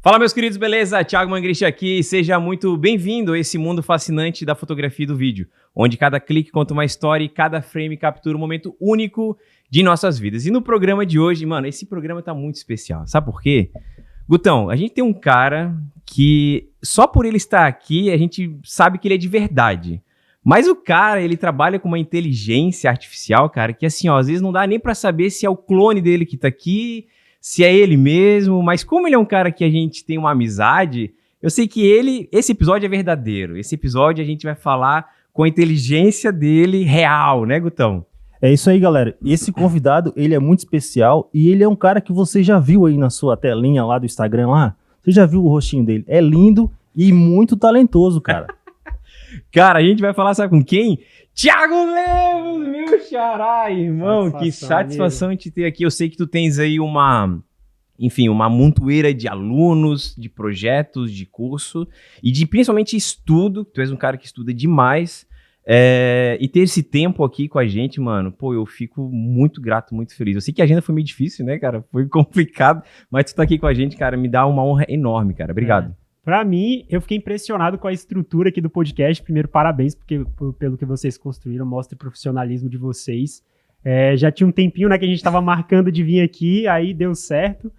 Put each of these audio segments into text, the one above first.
Fala, meus queridos, beleza? Thiago Mangrich aqui, seja muito bem-vindo a esse mundo fascinante da fotografia e do vídeo, onde cada clique conta uma história e cada frame captura um momento único de nossas vidas. E no programa de hoje, mano, esse programa tá muito especial, sabe por quê? Gutão, a gente tem um cara que só por ele estar aqui, a gente sabe que ele é de verdade. Mas o cara, ele trabalha com uma inteligência artificial, cara, que assim, ó, às vezes não dá nem pra saber se é o clone dele que tá aqui, se é ele mesmo, mas como ele é um cara que a gente tem uma amizade, eu sei que esse episódio é verdadeiro. Esse episódio a gente vai falar com a inteligência dele real, né, Gutão? É isso aí, galera. Esse convidado, ele é muito especial e ele é um cara que você já viu aí na sua telinha lá do Instagram lá. Você já viu o rostinho dele? É lindo e muito talentoso, cara. Cara, a gente vai falar, sabe com quem? Thiago Lemos, meu xará, irmão. Que satisfação de te ter aqui. Eu sei que tu tens aí uma montoeira de alunos, de projetos, de curso e de principalmente estudo. Tu és um cara que estuda demais. E ter esse tempo aqui com a gente, mano, pô, eu fico muito grato, muito feliz. Eu sei que a agenda foi meio difícil, né, cara? Foi complicado, mas tu tá aqui com a gente, cara, me dá uma honra enorme, cara. Obrigado. Pra mim, eu fiquei impressionado com a estrutura aqui do podcast. Primeiro, parabéns pelo que vocês construíram, mostra o profissionalismo de vocês. Já tinha um tempinho, né, que a gente tava marcando de vir aqui, aí deu certo.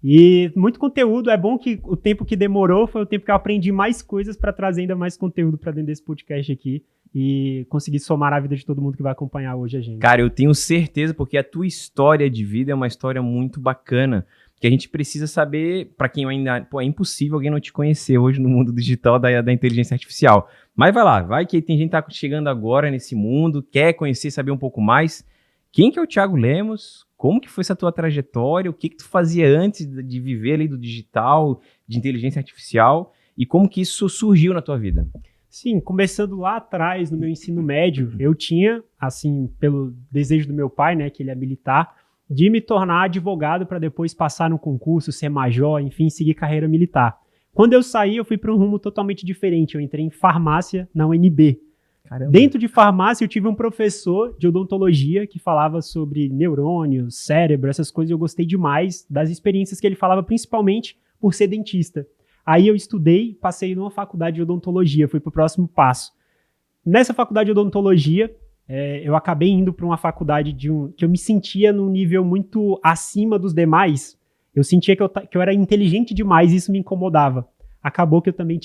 E muito conteúdo, é bom que o tempo que demorou foi o tempo que eu aprendi mais coisas para trazer ainda mais conteúdo para dentro desse podcast aqui e conseguir somar a vida de todo mundo que vai acompanhar hoje a gente. Cara, eu tenho certeza, porque a tua história de vida é uma história muito bacana, que a gente precisa saber, para quem ainda... Pô, é impossível alguém não te conhecer hoje no mundo digital da inteligência artificial. Mas vai lá, vai que tem gente que tá chegando agora nesse mundo, quer conhecer, saber um pouco mais. Quem que é o Thiago Lemos? Como que foi essa tua trajetória? O que tu fazia antes de viver ali do digital, de inteligência artificial? E como que isso surgiu na tua vida? Sim, começando lá atrás, no meu ensino médio, eu tinha, assim, pelo desejo do meu pai, né, que ele é militar, de me tornar advogado para depois passar no concurso, ser major, enfim, seguir carreira militar. Quando eu saí, eu fui para um rumo totalmente diferente. Eu entrei em farmácia na UNB. Caramba. Dentro de farmácia, eu tive um professor de odontologia que falava sobre neurônios, cérebro, essas coisas. Eu gostei demais das experiências que ele falava, principalmente por ser dentista. Aí eu estudei, passei numa faculdade de odontologia, fui para o próximo passo. Nessa faculdade de odontologia, eu acabei indo para uma faculdade que eu me sentia num nível muito acima dos demais. Eu sentia que eu era inteligente demais e isso me incomodava. Acabou que eu também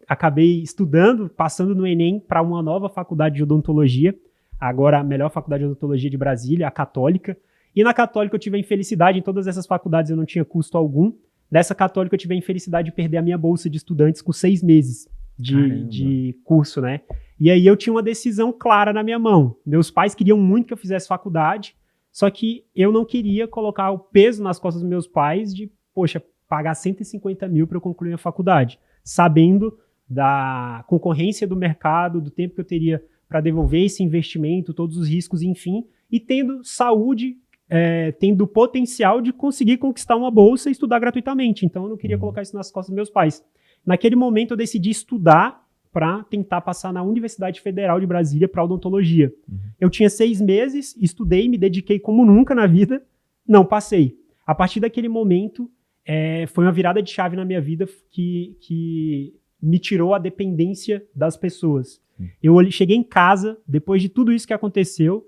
acabei estudando, passando no Enem para uma nova faculdade de odontologia, agora a melhor faculdade de odontologia de Brasília, a Católica. E na Católica eu tive a infelicidade, em todas essas faculdades eu não tinha custo algum. Nessa Católica eu tive a infelicidade de perder a minha bolsa de estudantes com 6 meses de curso, né? E aí eu tinha uma decisão clara na minha mão. Meus pais queriam muito que eu fizesse faculdade, só que eu não queria colocar o peso nas costas dos meus pais de, poxa, pagar 150 mil para eu concluir a faculdade, sabendo da concorrência do mercado, do tempo que eu teria para devolver esse investimento, todos os riscos, enfim, e tendo saúde, tendo o potencial de conseguir conquistar uma bolsa e estudar gratuitamente. Então eu não queria colocar isso nas costas dos meus pais. Naquele momento eu decidi estudar para tentar passar na Universidade Federal de Brasília para odontologia. Eu tinha 6 meses, estudei, me dediquei como nunca na vida, não passei. A partir daquele momento, foi uma virada de chave na minha vida que me tirou a dependência das pessoas. Eu cheguei em casa, depois de tudo isso que aconteceu,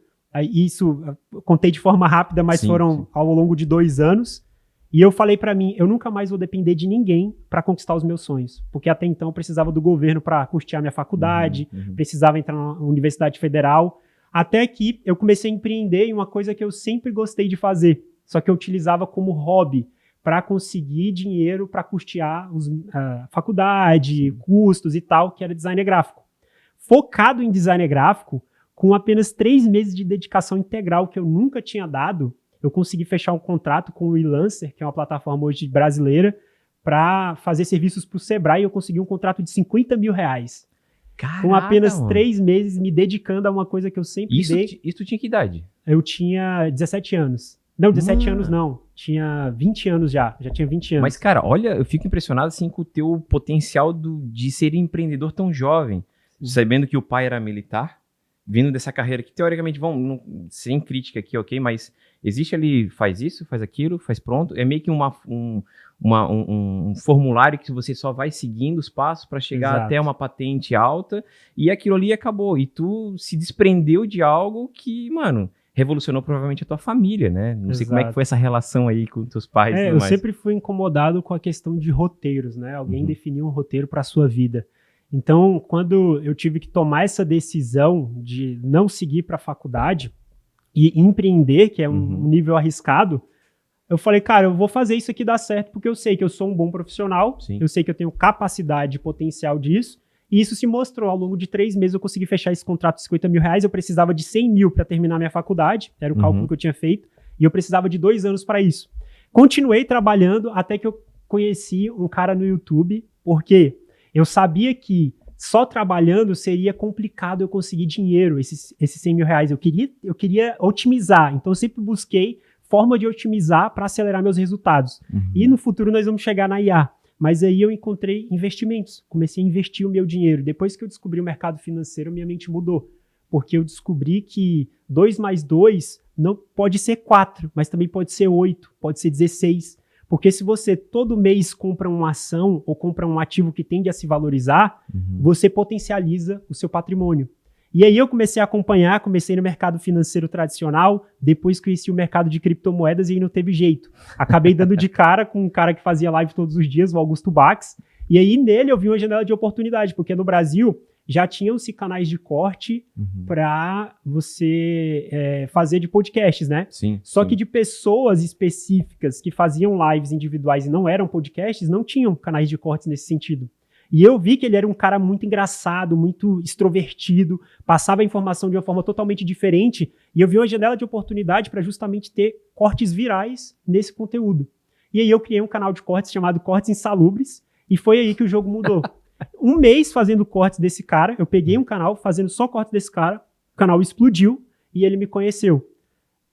isso eu contei de forma rápida, mas foram ao longo de 2 anos, e eu falei pra mim, eu nunca mais vou depender de ninguém para conquistar os meus sonhos, porque até então eu precisava do governo para custear minha faculdade, precisava entrar na Universidade Federal, até que eu comecei a empreender em uma coisa que eu sempre gostei de fazer, só que eu utilizava como hobby, para conseguir dinheiro para custear faculdade, custos e tal, que era design gráfico. Focado em design gráfico, com apenas 3 meses de dedicação integral que eu nunca tinha dado, eu consegui fechar um contrato com o Elancer, que é uma plataforma hoje brasileira, para fazer serviços para o Sebrae, e eu consegui um contrato de 50 mil reais. Caraca, com apenas 3 meses me dedicando a uma coisa que eu sempre dei. Isso tinha que idade? Eu tinha 17 anos. Não, 17 anos não. Tinha 20 anos já tinha 20 anos. Mas, cara, olha, eu fico impressionado assim com o teu potencial de ser empreendedor tão jovem, sabendo que o pai era militar, vindo dessa carreira que, teoricamente, sem crítica aqui, ok? Mas existe ali, faz isso, faz aquilo, faz pronto. É meio que um formulário que você só vai seguindo os passos para chegar Exato. até uma patente alta, e aquilo ali acabou. E tu se desprendeu de algo que, mano, revolucionou provavelmente a tua família, né? Não sei como é que Exato. foi essa relação aí com teus pais. e tudo Eu mais. sempre fui incomodado com a questão de roteiros, né? Alguém definir um roteiro para a sua vida. Então, quando eu tive que tomar essa decisão de não seguir para a faculdade e empreender, que é um nível arriscado, eu falei, cara, eu vou fazer isso aqui dar certo, porque eu sei que eu sou um bom profissional, Sim. eu sei que eu tenho capacidade e potencial disso, e isso se mostrou. Ao longo de 3 meses eu consegui fechar esse contrato de 50 mil reais, eu precisava de 100 mil para terminar minha faculdade, era o cálculo que eu tinha feito, e eu precisava de 2 anos para isso. Continuei trabalhando até que eu conheci um cara no YouTube, porque eu sabia que só trabalhando seria complicado eu conseguir dinheiro, esses 100 mil reais. Eu queria otimizar, então eu sempre busquei forma de otimizar para acelerar meus resultados. E no futuro nós vamos chegar na IA. Mas aí eu encontrei investimentos, comecei a investir o meu dinheiro. Depois que eu descobri o mercado financeiro, minha mente mudou. Porque eu descobri que 2 mais 2 não pode ser 4, mas também pode ser 8, pode ser 16. Porque se você todo mês compra uma ação ou compra um ativo que tende a se valorizar, você potencializa o seu patrimônio. E aí eu comecei a acompanhar, comecei no mercado financeiro tradicional, depois conheci o mercado de criptomoedas e aí não teve jeito. Acabei dando de cara com um cara que fazia live todos os dias, o Augusto Bax, e aí nele eu vi uma janela de oportunidade, porque no Brasil já tinham-se canais de corte para você fazer de podcasts, né? Sim. Só que de pessoas específicas que faziam lives individuais e não eram podcasts, não tinham canais de cortes nesse sentido. E eu vi que ele era um cara muito engraçado, muito extrovertido, passava a informação de uma forma totalmente diferente, e eu vi uma janela de oportunidade para justamente ter cortes virais nesse conteúdo. E aí eu criei um canal de cortes chamado Cortes Insalubres, e foi aí que o jogo mudou. Um mês fazendo cortes desse cara, eu peguei um canal fazendo só cortes desse cara, o canal explodiu e ele me conheceu.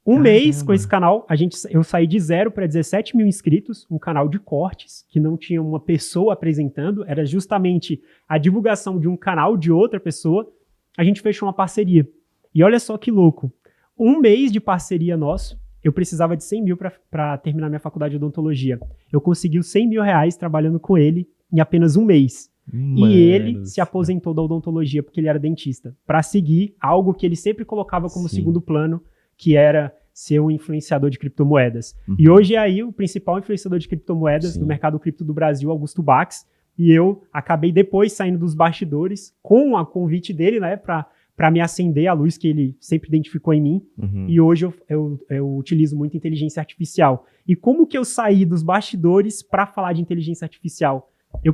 Um mês com esse canal, eu saí de 0 para 17 mil inscritos, um canal de cortes, que não tinha uma pessoa apresentando, era justamente a divulgação de um canal de outra pessoa. A gente fechou uma parceria. E olha só que louco, um mês de parceria nosso, eu precisava de 100 mil para terminar minha faculdade de odontologia. Eu consegui os 100 mil reais trabalhando com ele em apenas um mês. Mano. E ele se aposentou da odontologia porque ele era dentista, para seguir algo que ele sempre colocava como segundo plano, que era ser um influenciador de criptomoedas. E hoje é aí o principal influenciador de criptomoedas do mercado cripto do Brasil, Augusto Bax, e eu acabei depois saindo dos bastidores com a convite dele, né, para me acender a luz que ele sempre identificou em mim, e hoje eu utilizo muito inteligência artificial. E como que eu saí dos bastidores para falar de inteligência artificial? Eu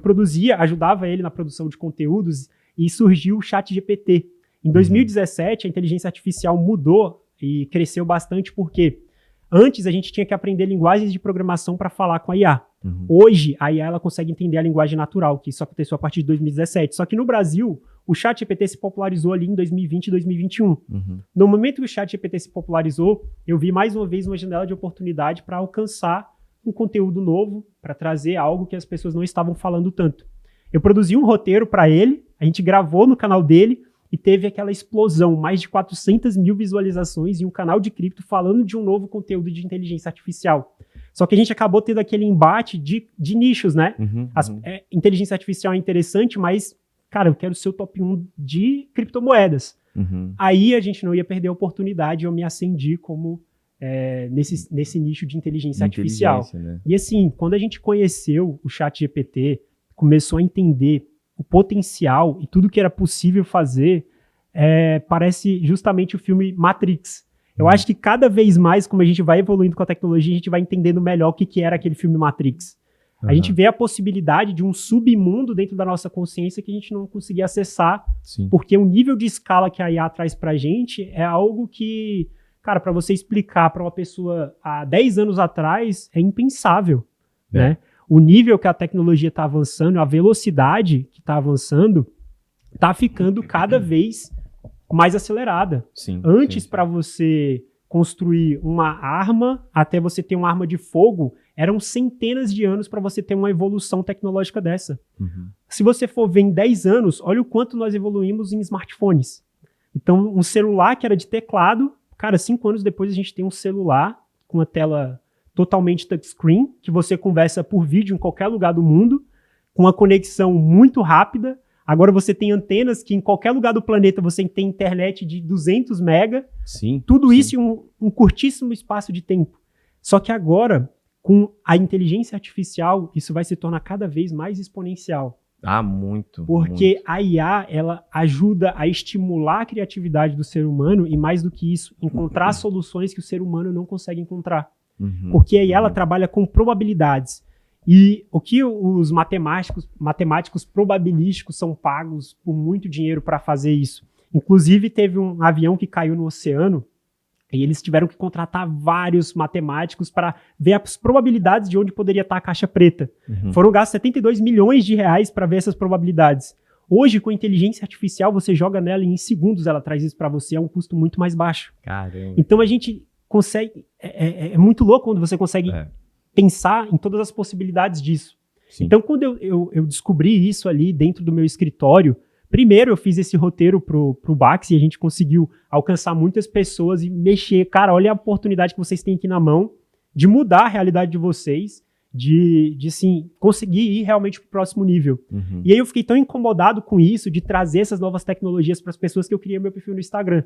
ajudava ele na produção de conteúdos e surgiu o ChatGPT. Em 2017, a inteligência artificial mudou e cresceu bastante porque antes a gente tinha que aprender linguagens de programação para falar com a IA. Hoje, a IA ela consegue entender a linguagem natural, que isso aconteceu a partir de 2017. Só que no Brasil, o ChatGPT se popularizou ali em 2020 e 2021. No momento que o ChatGPT se popularizou, eu vi mais uma vez uma janela de oportunidade para alcançar um conteúdo novo, para trazer algo que as pessoas não estavam falando tanto. Eu produzi um roteiro para ele, a gente gravou no canal dele, e teve aquela explosão, mais de 400 mil visualizações em um canal de cripto falando de um novo conteúdo de inteligência artificial. Só que a gente acabou tendo aquele embate de nichos, né? Inteligência artificial é interessante, mas, cara, eu quero ser o top 1 de criptomoedas. Aí a gente não ia perder a oportunidade, eu me acendi como nesse nicho de inteligência artificial. Né? E assim, quando a gente conheceu o ChatGPT, começou a entender o potencial e tudo que era possível fazer, parece justamente o filme Matrix. Eu acho que cada vez mais, como a gente vai evoluindo com a tecnologia, a gente vai entendendo melhor o que era aquele filme Matrix. A gente vê a possibilidade de um submundo dentro da nossa consciência que a gente não conseguia acessar, porque o nível de escala que a IA traz pra gente é algo que, cara, para você explicar para uma pessoa há 10 anos atrás, é impensável, né? O nível que a tecnologia está avançando, a velocidade que está avançando, está ficando cada vez mais acelerada. Antes, para você construir uma arma, até você ter uma arma de fogo, eram centenas de anos para você ter uma evolução tecnológica dessa. Se você for ver em 10 anos, olha o quanto nós evoluímos em smartphones. Então, um celular que era de teclado, cara, 5 anos depois a gente tem um celular com uma tela totalmente touchscreen, que você conversa por vídeo em qualquer lugar do mundo, com uma conexão muito rápida. Agora você tem antenas que em qualquer lugar do planeta você tem internet de 200 mega. Sim. Tudo sim. isso em um curtíssimo espaço de tempo. Só que agora, com a inteligência artificial, isso vai se tornar cada vez mais exponencial. Muito. Porque muito. a IA, ela ajuda a estimular a criatividade do ser humano e, mais do que isso, encontrar soluções que o ser humano não consegue encontrar. Porque a IA, ela trabalha com probabilidades. E o que os matemáticos probabilísticos são pagos por muito dinheiro para fazer isso. Inclusive, teve um avião que caiu no oceano e eles tiveram que contratar vários matemáticos para ver as probabilidades de onde poderia estar a caixa preta. Foram gastos 72 milhões de reais para ver essas probabilidades. Hoje, com inteligência artificial, você joga nela e em segundos ela traz isso para você a um custo muito mais baixo. Caramba. Então, a gente consegue... É muito louco quando você consegue pensar em todas as possibilidades disso. Sim. Então, quando eu descobri isso ali dentro do meu escritório, primeiro eu fiz esse roteiro pro Bax e a gente conseguiu alcançar muitas pessoas e mexer. Cara, olha a oportunidade que vocês têm aqui na mão de mudar a realidade de vocês, de sim, conseguir ir realmente pro próximo nível. E aí eu fiquei tão incomodado com isso, de trazer essas novas tecnologias para as pessoas, que eu criei meu perfil no Instagram.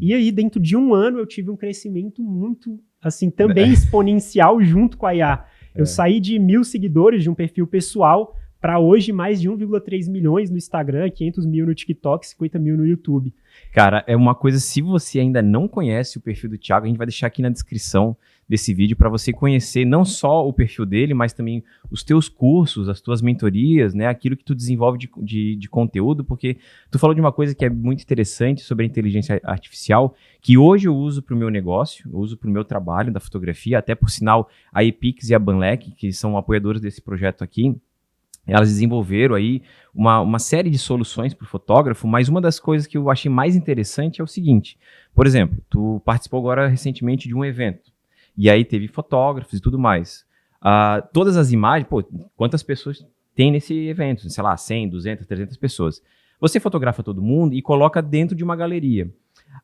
E aí, dentro de um ano, eu tive um crescimento muito, assim, também exponencial junto com a IA. Eu saí de 1.000 seguidores de um perfil pessoal para hoje mais de 1,3 milhões no Instagram, 500 mil no TikTok, 50 mil no YouTube. Cara, é uma coisa, se você ainda não conhece o perfil do Thiago, a gente vai deixar aqui na descrição desse vídeo para você conhecer não só o perfil dele, mas também os teus cursos, as tuas mentorias, né, aquilo que tu desenvolve de conteúdo, porque tu falou de uma coisa que é muito interessante sobre a inteligência artificial, que hoje eu uso para o meu negócio, eu uso para o meu trabalho da fotografia, até por sinal a Epix e a Banlec, que são apoiadores desse projeto aqui, elas desenvolveram aí uma série de soluções para o fotógrafo, mas uma das coisas que eu achei mais interessante é o seguinte, por exemplo, tu participou agora recentemente de um evento, e aí teve fotógrafos e tudo mais. Todas as imagens, pô, quantas pessoas tem nesse evento? Sei lá, 100, 200, 300 pessoas. Você fotografa todo mundo e coloca dentro de uma galeria.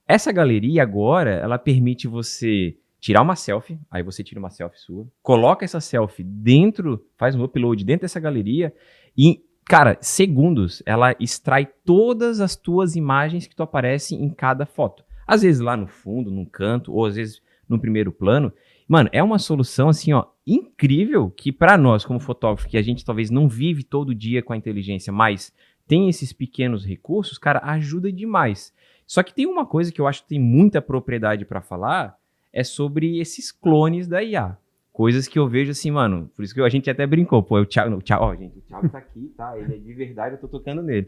Essa galeria agora, ela permite você tirar uma selfie, aí você tira uma selfie sua, coloca essa selfie dentro, faz um upload dentro dessa galeria e, cara, segundos, ela extrai todas as tuas imagens que tu aparece em cada foto. Às vezes lá no fundo, num canto, ou às vezes no primeiro plano. Mano, é uma solução assim, ó, incrível, que para nós como fotógrafo, que a gente talvez não vive todo dia com a inteligência, mas tem esses pequenos recursos, cara, ajuda demais. Só que tem uma coisa que eu acho que tem muita propriedade para falar, é sobre esses clones da IA. Coisas que eu vejo assim, mano, por isso que a gente até brincou, pô, o Thiago, ó, gente, o Thiago tá aqui, tá, ele é de verdade, eu tô tocando nele.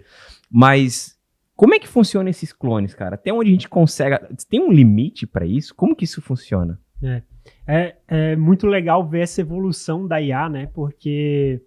Mas como é que funciona esses clones, cara? Até onde a gente consegue, tem um limite para isso? Como que isso funciona? É muito legal ver essa evolução da IA, né, porque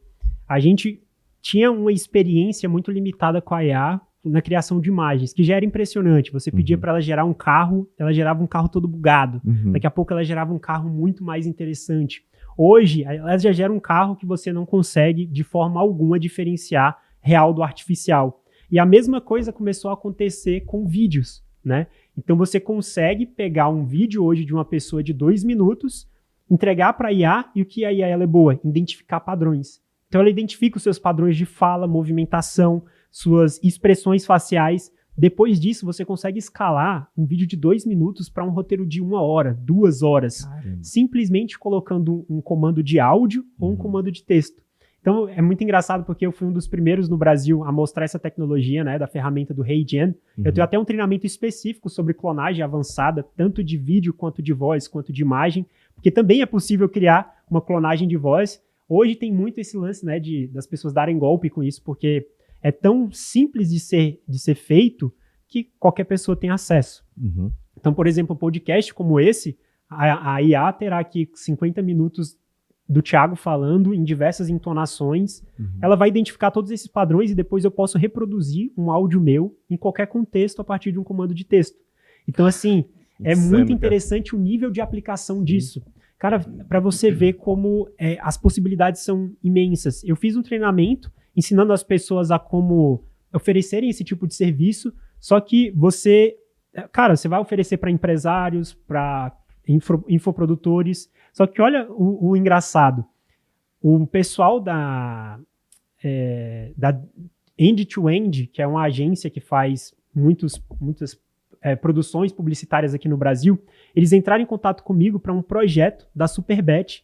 a gente tinha uma experiência muito limitada com a IA na criação de imagens, que já era impressionante. Você pedia para ela gerar um carro, ela gerava um carro todo bugado. Daqui a pouco ela gerava um carro muito mais interessante. Hoje, ela já gera um carro que você não consegue, de forma alguma, diferenciar real do artificial. E a mesma coisa começou a acontecer com vídeos, né? Então você consegue pegar um vídeo hoje de uma pessoa de 2 minutos, entregar para a IA, e o que a IA ela é boa? Identificar padrões. Então ela identifica os seus padrões de fala, movimentação, suas expressões faciais. Depois disso, você consegue escalar um vídeo de 2 minutos para um roteiro de 1 hora, 2 horas, Caramba. simplesmente colocando um comando de áudio ou um comando de texto. Então, é muito engraçado porque eu fui um dos primeiros no Brasil a mostrar essa tecnologia, né, da ferramenta do HeyGen. Eu tenho até um treinamento específico sobre clonagem avançada, tanto de vídeo, quanto de voz, quanto de imagem, porque também é possível criar uma clonagem de voz. Hoje tem muito esse lance, né, das pessoas darem golpe com isso, porque é tão simples de ser feito que qualquer pessoa tem acesso. Então, por exemplo, um podcast como esse, a IA terá aqui 50 minutos do Thiago falando em diversas entonações. Ela vai identificar todos esses padrões e depois eu posso reproduzir um áudio meu em qualquer contexto a partir de um comando de texto. Então, assim, é muito interessante o nível de aplicação disso. Cara, para você ver como as possibilidades são imensas. Eu fiz um treinamento ensinando as pessoas a como oferecerem esse tipo de serviço, só que você vai oferecer para empresários, para infoprodutores. Só que olha o engraçado. O pessoal da End-to-End, que é uma agência que faz muitas produções publicitárias aqui no Brasil, eles entraram em contato comigo para um projeto da Superbet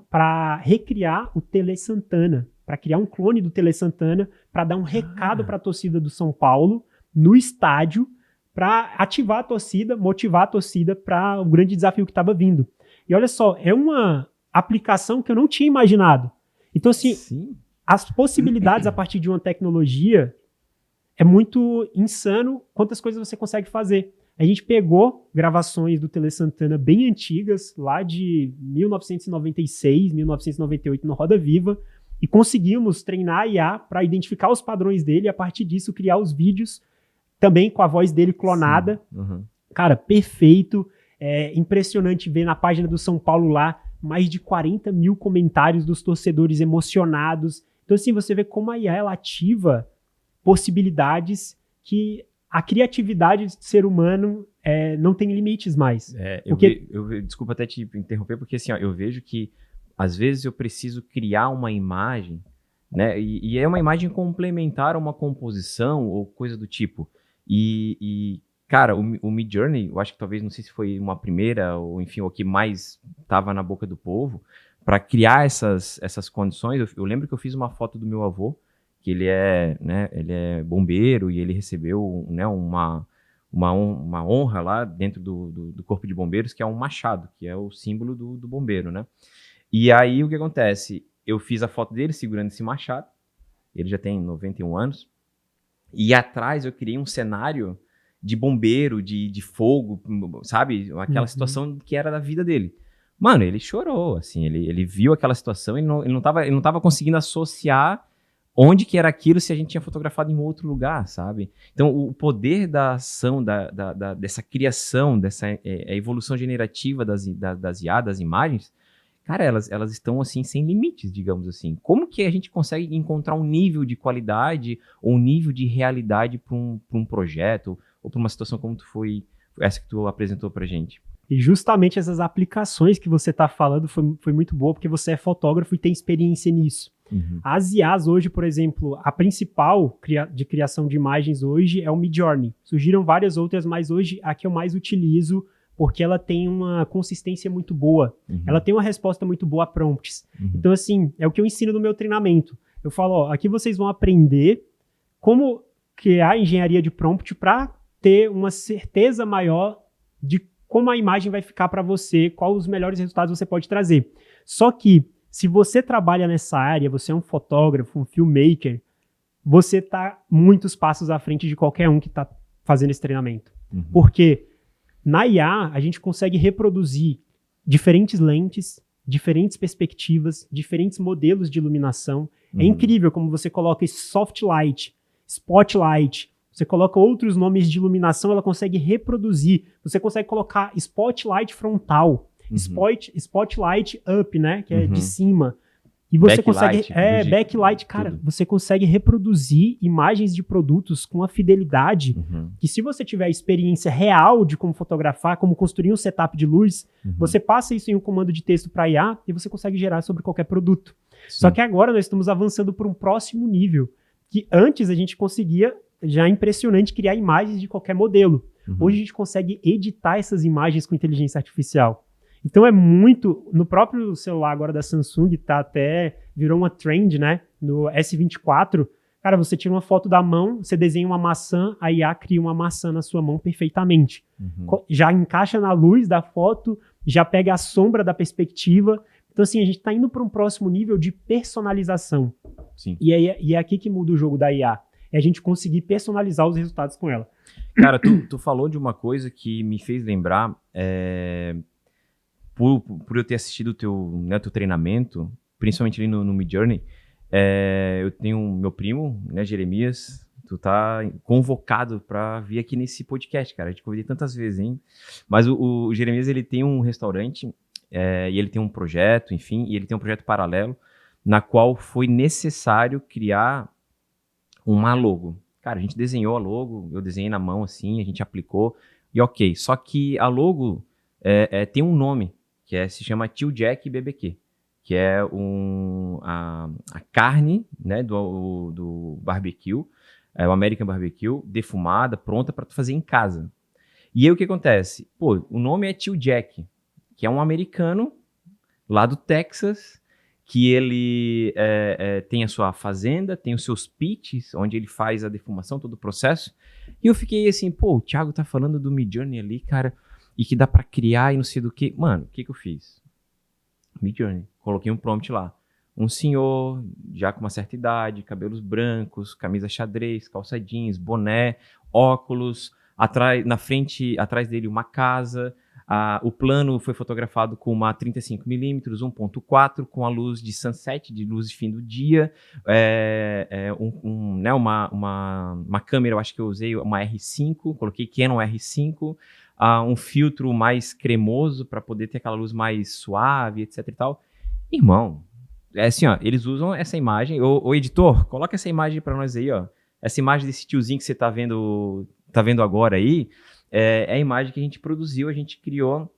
para recriar o Tele Santana, para criar um clone do Tele Santana, para dar um recado para a torcida do São Paulo no estádio, para ativar a torcida, motivar a torcida para o grande desafio que estava vindo. E olha só, é uma aplicação que eu não tinha imaginado. Então, assim, Sim. as possibilidades a partir de uma tecnologia é muito insano quantas coisas você consegue fazer. A gente pegou gravações do Tele Santana bem antigas, lá de 1996, 1998, no Roda Viva, e conseguimos treinar a IA para identificar os padrões dele e, a partir disso, criar os vídeos também com a voz dele clonada. Uhum. Cara, perfeito. É impressionante ver na página do São Paulo lá mais de 40 mil comentários dos torcedores emocionados. Então, assim, você vê como a IA ela ativa possibilidades que a criatividade do ser humano não tem limites mais. Desculpa até te interromper, porque assim, ó, eu vejo que às vezes eu preciso criar uma imagem, né? E é uma imagem complementar a uma composição ou coisa do tipo. Cara, o Midjourney, eu acho que talvez, não sei se foi uma primeira, ou enfim, o que mais estava na boca do povo, para criar essas condições. Eu lembro que eu fiz uma foto do meu avô, que ele é bombeiro, e ele recebeu, né, uma honra lá dentro do Corpo de Bombeiros, que é um machado, que é o símbolo do bombeiro, né? E aí, o que acontece? Eu fiz a foto dele segurando esse machado, ele já tem 91 anos, e atrás eu criei um cenário de bombeiro, de fogo, sabe? Aquela situação que era da vida dele. Mano, ele chorou, assim, ele viu aquela situação, ele não tava conseguindo associar onde que era aquilo se a gente tinha fotografado em outro lugar, sabe? Então, o poder da ação, dessa criação, dessa evolução generativa das IA, das imagens, cara, elas estão, assim, sem limites, digamos assim. Como que a gente consegue encontrar um nível de qualidade ou um nível de realidade para um projeto ou para uma situação como foi essa que tu apresentou pra gente? E justamente essas aplicações que você está falando foi muito boa, porque você é fotógrafo e tem experiência nisso. Uhum. As IAs hoje, por exemplo, a principal de criação de imagens hoje é o Midjourney. Surgiram várias outras, mas hoje a que eu mais utilizo, porque ela tem uma consistência muito boa. Uhum. Ela tem uma resposta muito boa a prompts. Uhum. Então, assim, é o que eu ensino no meu treinamento. Eu falo, ó, aqui vocês vão aprender como criar engenharia de prompt para ter uma certeza maior de como a imagem vai ficar para você, quais os melhores resultados você pode trazer. Só que, se você trabalha nessa área, você é um fotógrafo, um filmmaker, você está muitos passos à frente de qualquer um que está fazendo esse treinamento. Uhum. Porque na IA, a gente consegue reproduzir diferentes lentes, diferentes perspectivas, diferentes modelos de iluminação. Uhum. É incrível como você coloca soft light, spotlight, você coloca outros nomes de iluminação, ela consegue reproduzir. Você consegue colocar spotlight frontal, spotlight up, né? Que é de cima. E você backlight, consegue... backlight, cara, tudo. Você consegue reproduzir imagens de produtos com uma fidelidade que, se você tiver experiência real de como fotografar, como construir um setup de luz, você passa isso em um comando de texto para IA e você consegue gerar sobre qualquer produto. Sim. Só que agora nós estamos avançando para um próximo nível, que antes a gente conseguia... Já é impressionante criar imagens de qualquer modelo. Hoje a gente consegue editar essas imagens com inteligência artificial. Então é muito... No próprio celular agora da Samsung, virou uma trend, né? No S24, cara, você tira uma foto da mão, você desenha uma maçã, a IA cria uma maçã na sua mão perfeitamente. Já encaixa na luz da foto, já pega a sombra da perspectiva. Então, assim, a gente está indo para um próximo nível de personalização. Sim. E é aqui que muda o jogo da IA. É a gente conseguir personalizar os resultados com ela. Cara, tu falou de uma coisa que me fez lembrar, por eu ter assistido o teu treinamento, principalmente ali no Midjourney, eu tenho meu primo, né, Jeremias, tu tá convocado para vir aqui nesse podcast, cara. Eu te convidei tantas vezes, hein? Mas o Jeremias, ele tem um restaurante, e ele tem um projeto, enfim, e ele tem um projeto paralelo, na qual foi necessário criar uma logo. Cara, a gente desenhou a logo, eu desenhei na mão assim, a gente aplicou, e ok. Só que a logo tem um nome, se chama Tio Jack BBQ, que é a carne, né, do barbecue, o American Barbecue, defumada, pronta para tu fazer em casa. E aí o que acontece? Pô, o nome é Tio Jack, que é um americano lá do Texas, que ele tem a sua fazenda, tem os seus pits, onde ele faz a defumação, todo o processo. E eu fiquei assim, pô, o Thiago tá falando do Midjourney ali, cara, e que dá pra criar e não sei do que. Mano, o que eu fiz? Midjourney. Coloquei um prompt lá. Um senhor, já com uma certa idade, cabelos brancos, camisa xadrez, calça jeans, boné, óculos, atrás dele uma casa. O plano foi fotografado com uma 35mm 1.4 com a luz de sunset, de luz de fim do dia, né, uma câmera, eu acho que eu usei uma R5, coloquei Canon R5, um filtro mais cremoso para poder ter aquela luz mais suave, etc e tal. Irmão, assim, ó, eles usam essa imagem, o editor, coloca essa imagem para nós aí, ó, essa imagem desse tiozinho que você tá vendo agora aí, é a imagem que a gente produziu, a gente criou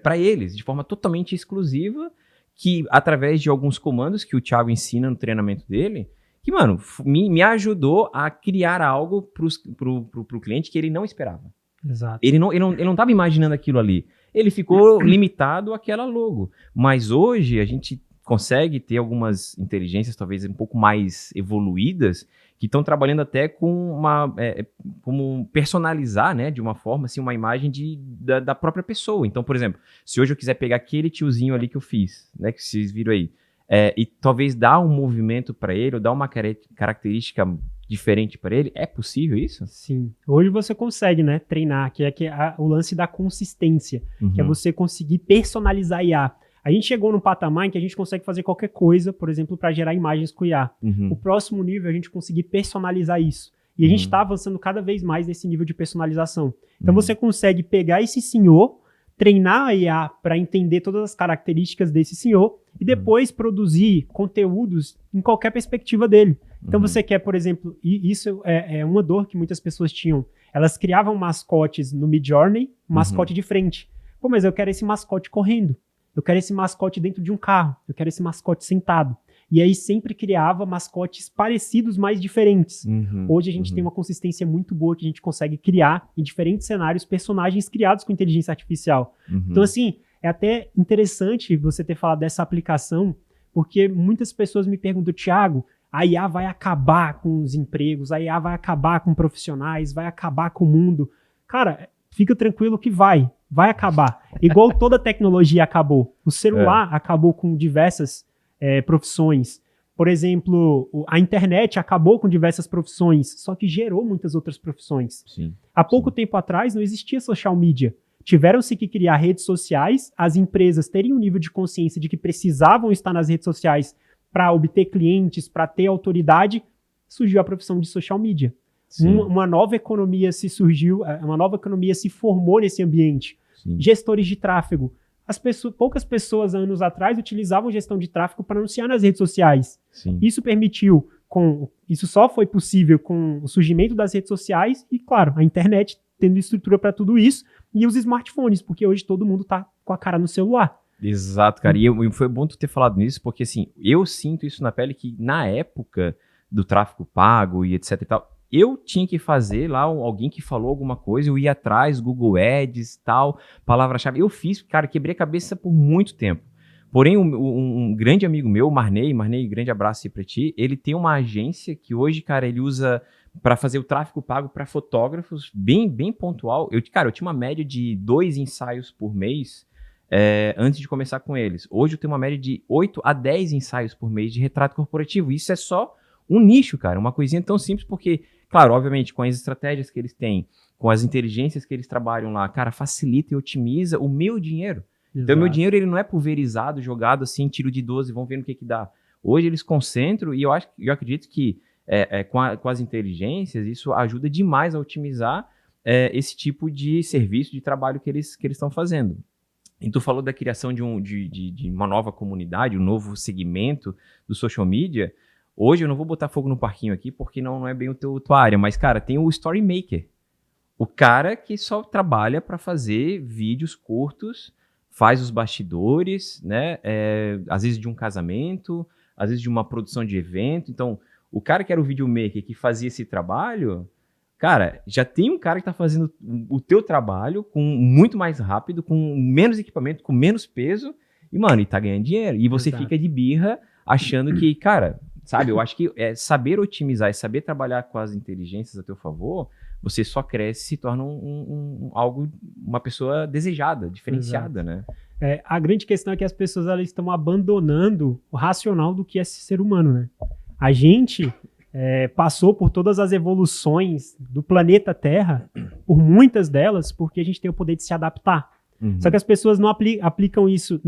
para eles, de forma totalmente exclusiva, que através de alguns comandos que o Thiago ensina no treinamento dele, que, mano, me ajudou a criar algo pro cliente que ele não esperava. Exato. Ele não estava imaginando aquilo ali. Ele ficou limitado àquela logo. Mas hoje a gente consegue ter algumas inteligências talvez um pouco mais evoluídas que estão trabalhando até com como personalizar, né, de uma forma, assim, uma imagem da própria pessoa. Então, por exemplo, se hoje eu quiser pegar aquele tiozinho ali que eu fiz, né, que vocês viram aí, e talvez dar um movimento para ele, ou dar uma característica diferente para ele, é possível isso? Sim. Hoje você consegue, né, treinar, que é o lance da consistência, que é você conseguir personalizar a IA. A gente chegou num patamar em que a gente consegue fazer qualquer coisa, por exemplo, para gerar imagens com IA. O próximo nível é a gente conseguir personalizar isso. E a gente está avançando cada vez mais nesse nível de personalização. Então você consegue pegar esse senhor, treinar a IA para entender todas as características desse senhor e depois produzir conteúdos em qualquer perspectiva dele. Então você quer, por exemplo, e isso é uma dor que muitas pessoas tinham. Elas criavam mascotes no Midjourney, mascote de frente. Pô, mas eu quero esse mascote correndo. Eu quero esse mascote dentro de um carro. Eu quero esse mascote sentado. E aí sempre criava mascotes parecidos, mas diferentes. Hoje a gente tem uma consistência muito boa que a gente consegue criar em diferentes cenários personagens criados com inteligência artificial. Então, assim, é até interessante você ter falado dessa aplicação, porque muitas pessoas me perguntam, Thiago, a IA vai acabar com os empregos, a IA vai acabar com profissionais, vai acabar com o mundo. Cara, fica tranquilo que vai acabar. Igual toda tecnologia acabou. O celular acabou com diversas profissões. Por exemplo, a internet acabou com diversas profissões, só que gerou muitas outras profissões. Sim. Há pouco tempo atrás não existia social media. Tiveram-se que criar redes sociais, as empresas terem um nível de consciência de que precisavam estar nas redes sociais para obter clientes, para ter autoridade, surgiu a profissão de social media. Uma nova economia se formou nesse ambiente. Sim. Gestores de tráfego. Poucas pessoas, anos atrás, utilizavam gestão de tráfego para anunciar nas redes sociais. Sim. Isso só foi possível com o surgimento das redes sociais e, claro, a internet tendo estrutura para tudo isso e os smartphones, porque hoje todo mundo está com a cara no celular. Exato, cara. E foi bom tu ter falado nisso, porque assim, eu sinto isso na pele que na época do tráfego pago e etc e tal, eu tinha que fazer lá alguém que falou alguma coisa, eu ia atrás, Google Ads, tal, palavra-chave. Eu fiz, cara, quebrei a cabeça por muito tempo. Porém, um grande amigo meu, Marney, grande abraço aí pra ti, ele tem uma agência que hoje, cara, ele usa para fazer o tráfego pago para fotógrafos, bem pontual. Eu tinha uma média de 2 ensaios por mês antes de começar com eles. Hoje eu tenho uma média de 8 a 10 ensaios por mês de retrato corporativo. Isso é só um nicho, cara, uma coisinha tão simples, porque, claro, obviamente, com as estratégias que eles têm, com as inteligências que eles trabalham lá, cara, facilita e otimiza o meu dinheiro. Exato. Então, o meu dinheiro, ele não é pulverizado, jogado assim, tiro de 12, vão ver no que dá. Hoje eles concentram e eu acredito que com as inteligências, isso ajuda demais a otimizar esse tipo de serviço, de trabalho que eles estão fazendo. E tu falou da criação de uma nova comunidade, um novo segmento do social media. Hoje eu não vou botar fogo no parquinho aqui, porque não é bem tua área, mas, cara, tem o Story Maker. O cara que só trabalha para fazer vídeos curtos, faz os bastidores, né? Às vezes de um casamento, às vezes de uma produção de evento. Então, o cara que era o videomaker que fazia esse trabalho, cara, já tem um cara que tá fazendo o teu trabalho com muito mais rápido, com menos equipamento, com menos peso, e, mano, e tá ganhando dinheiro. E você Exato. fica de birra achando que, cara, sabe, eu acho que saber otimizar e saber trabalhar com as inteligências a teu favor, você só cresce e se torna uma pessoa desejada, diferenciada, né? A grande questão é que as pessoas elas estão abandonando o racional do que é ser humano, né? A gente passou por todas as evoluções do planeta Terra, por muitas delas, porque a gente tem o poder de se adaptar. Uhum. Só que as pessoas não aplicam isso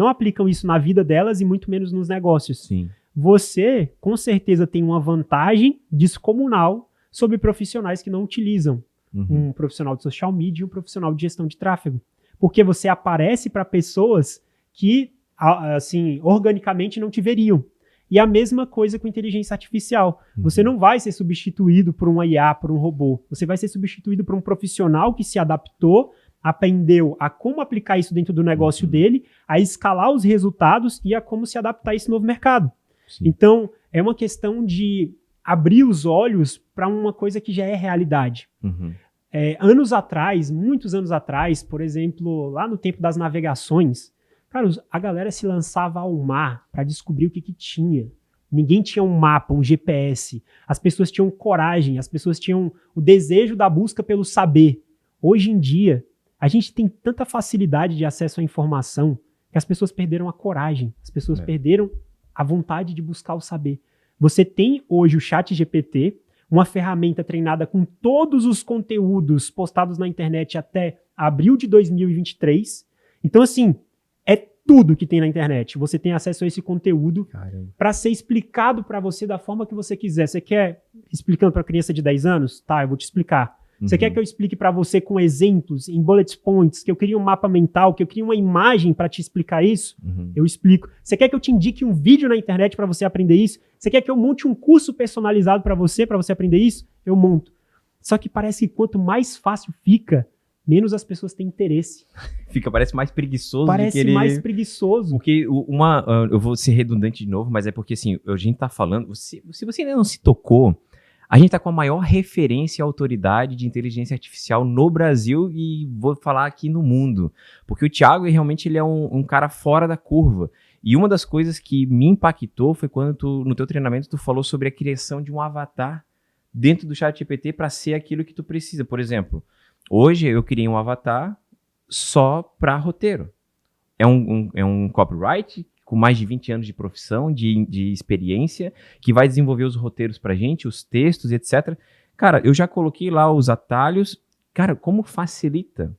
na vida delas e muito menos nos negócios. Sim. Você, com certeza, tem uma vantagem descomunal sobre profissionais que não utilizam um profissional de social media e um profissional de gestão de tráfego. Porque você aparece para pessoas que, assim, organicamente não te veriam. E a mesma coisa com inteligência artificial. Você não vai ser substituído por uma IA, por um robô. Você vai ser substituído por um profissional que se adaptou, aprendeu a como aplicar isso dentro do negócio dele, a escalar os resultados e a como se adaptar a esse novo mercado. Sim. Então, é uma questão de abrir os olhos para uma coisa que já é realidade. Uhum. Anos atrás, muitos anos atrás, por exemplo, lá no tempo das navegações, cara, a galera se lançava ao mar para descobrir o que tinha. Ninguém tinha um mapa, um GPS. As pessoas tinham coragem, as pessoas tinham o desejo da busca pelo saber. Hoje em dia, a gente tem tanta facilidade de acesso à informação que as pessoas perderam a coragem, as pessoas perderam a vontade de buscar o saber. Você tem hoje o ChatGPT, uma ferramenta treinada com todos os conteúdos postados na internet até abril de 2023. Então, assim, é tudo que tem na internet. Você tem acesso a esse conteúdo para ser explicado para você da forma que você quiser. Você quer explicando para criança de 10 anos? Tá, eu vou te explicar. Você quer que eu explique para você com exemplos, em bullet points, que eu crie um mapa mental, que eu crie uma imagem para te explicar isso? Eu explico. Você quer que eu te indique um vídeo na internet para você aprender isso? Você quer que eu monte um curso personalizado para você aprender isso? Eu monto. Só que parece que quanto mais fácil fica, menos as pessoas têm interesse. Parece mais preguiçoso. Parece mais preguiçoso. Porque eu vou ser redundante de novo, mas é porque assim, a gente tá falando, se você ainda não se tocou, a gente tá com a maior referência e autoridade de inteligência artificial no Brasil e vou falar aqui no mundo. Porque o Thiago, realmente, ele é um cara fora da curva. E uma das coisas que me impactou foi quando no teu treinamento, tu falou sobre a criação de um avatar dentro do ChatGPT para ser aquilo que tu precisa. Por exemplo, hoje eu criei um avatar só para roteiro. É um copyright com mais de 20 anos de profissão, de experiência, que vai desenvolver os roteiros pra gente, os textos, etc. Cara, eu já coloquei lá os atalhos. Cara, como facilita?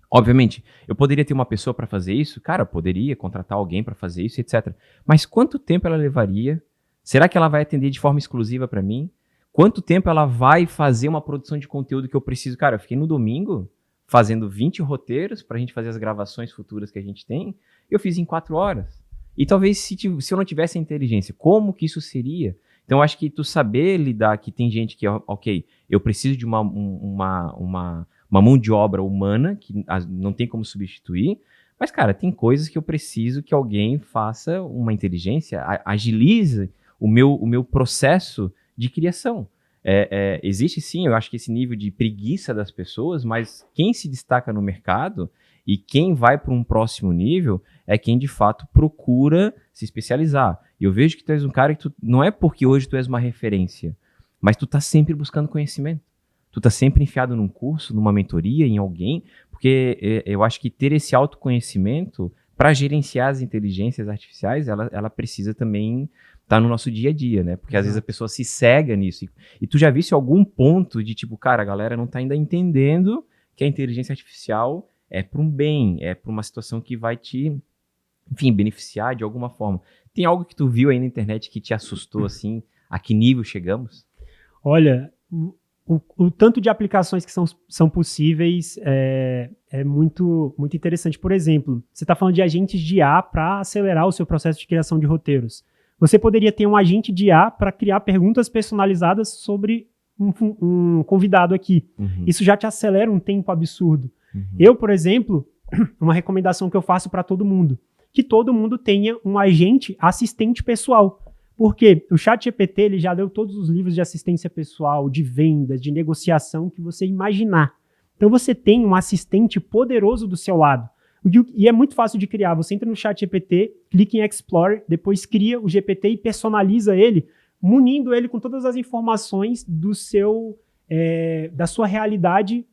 Obviamente, eu poderia ter uma pessoa para fazer isso? Cara, eu poderia contratar alguém para fazer isso, etc. Mas quanto tempo ela levaria? Será que ela vai atender de forma exclusiva para mim? Quanto tempo ela vai fazer uma produção de conteúdo que eu preciso? Cara, eu fiquei no domingo fazendo 20 roteiros pra gente fazer as gravações futuras que a gente tem. Eu fiz em 4 horas. E talvez se eu não tivesse a inteligência, como que isso seria? Então, eu acho que tu saber lidar, que tem gente que, ok, eu preciso de uma mão de obra humana, que não tem como substituir, mas, cara, tem coisas que eu preciso que alguém faça uma inteligência, agilize o meu processo de criação. Existe sim, eu acho que esse nível de preguiça das pessoas, mas quem se destaca no mercado e quem vai para um próximo nível é quem de fato procura se especializar. E eu vejo que tu és um cara que não é porque hoje tu és uma referência, mas tu tá sempre buscando conhecimento. Tu tá sempre enfiado num curso, numa mentoria, em alguém, porque eu acho que ter esse autoconhecimento para gerenciar as inteligências artificiais, ela precisa também estar no nosso dia a dia, né? Porque às vezes a pessoa se cega nisso. E tu já viste algum ponto de tipo, cara, a galera não tá ainda entendendo que a inteligência artificial é para um bem, é para uma situação que vai te, enfim, beneficiar de alguma forma. Tem algo que tu viu aí na internet que te assustou, assim? A que nível chegamos? Olha, o tanto de aplicações que são possíveis é muito, muito interessante. Por exemplo, você está falando de agentes de IA para acelerar o seu processo de criação de roteiros. Você poderia ter um agente de IA para criar perguntas personalizadas sobre um convidado aqui. Isso já te acelera um tempo absurdo. Eu, por exemplo, uma recomendação que eu faço para todo mundo, que todo mundo tenha um agente assistente pessoal. Porque o ChatGPT, ele já leu todos os livros de assistência pessoal, de vendas, de negociação que você imaginar. Então você tem um assistente poderoso do seu lado. E é muito fácil de criar. Você entra no ChatGPT, clica em Explorer, depois cria o GPT e personaliza ele, munindo ele com todas as informações da sua realidade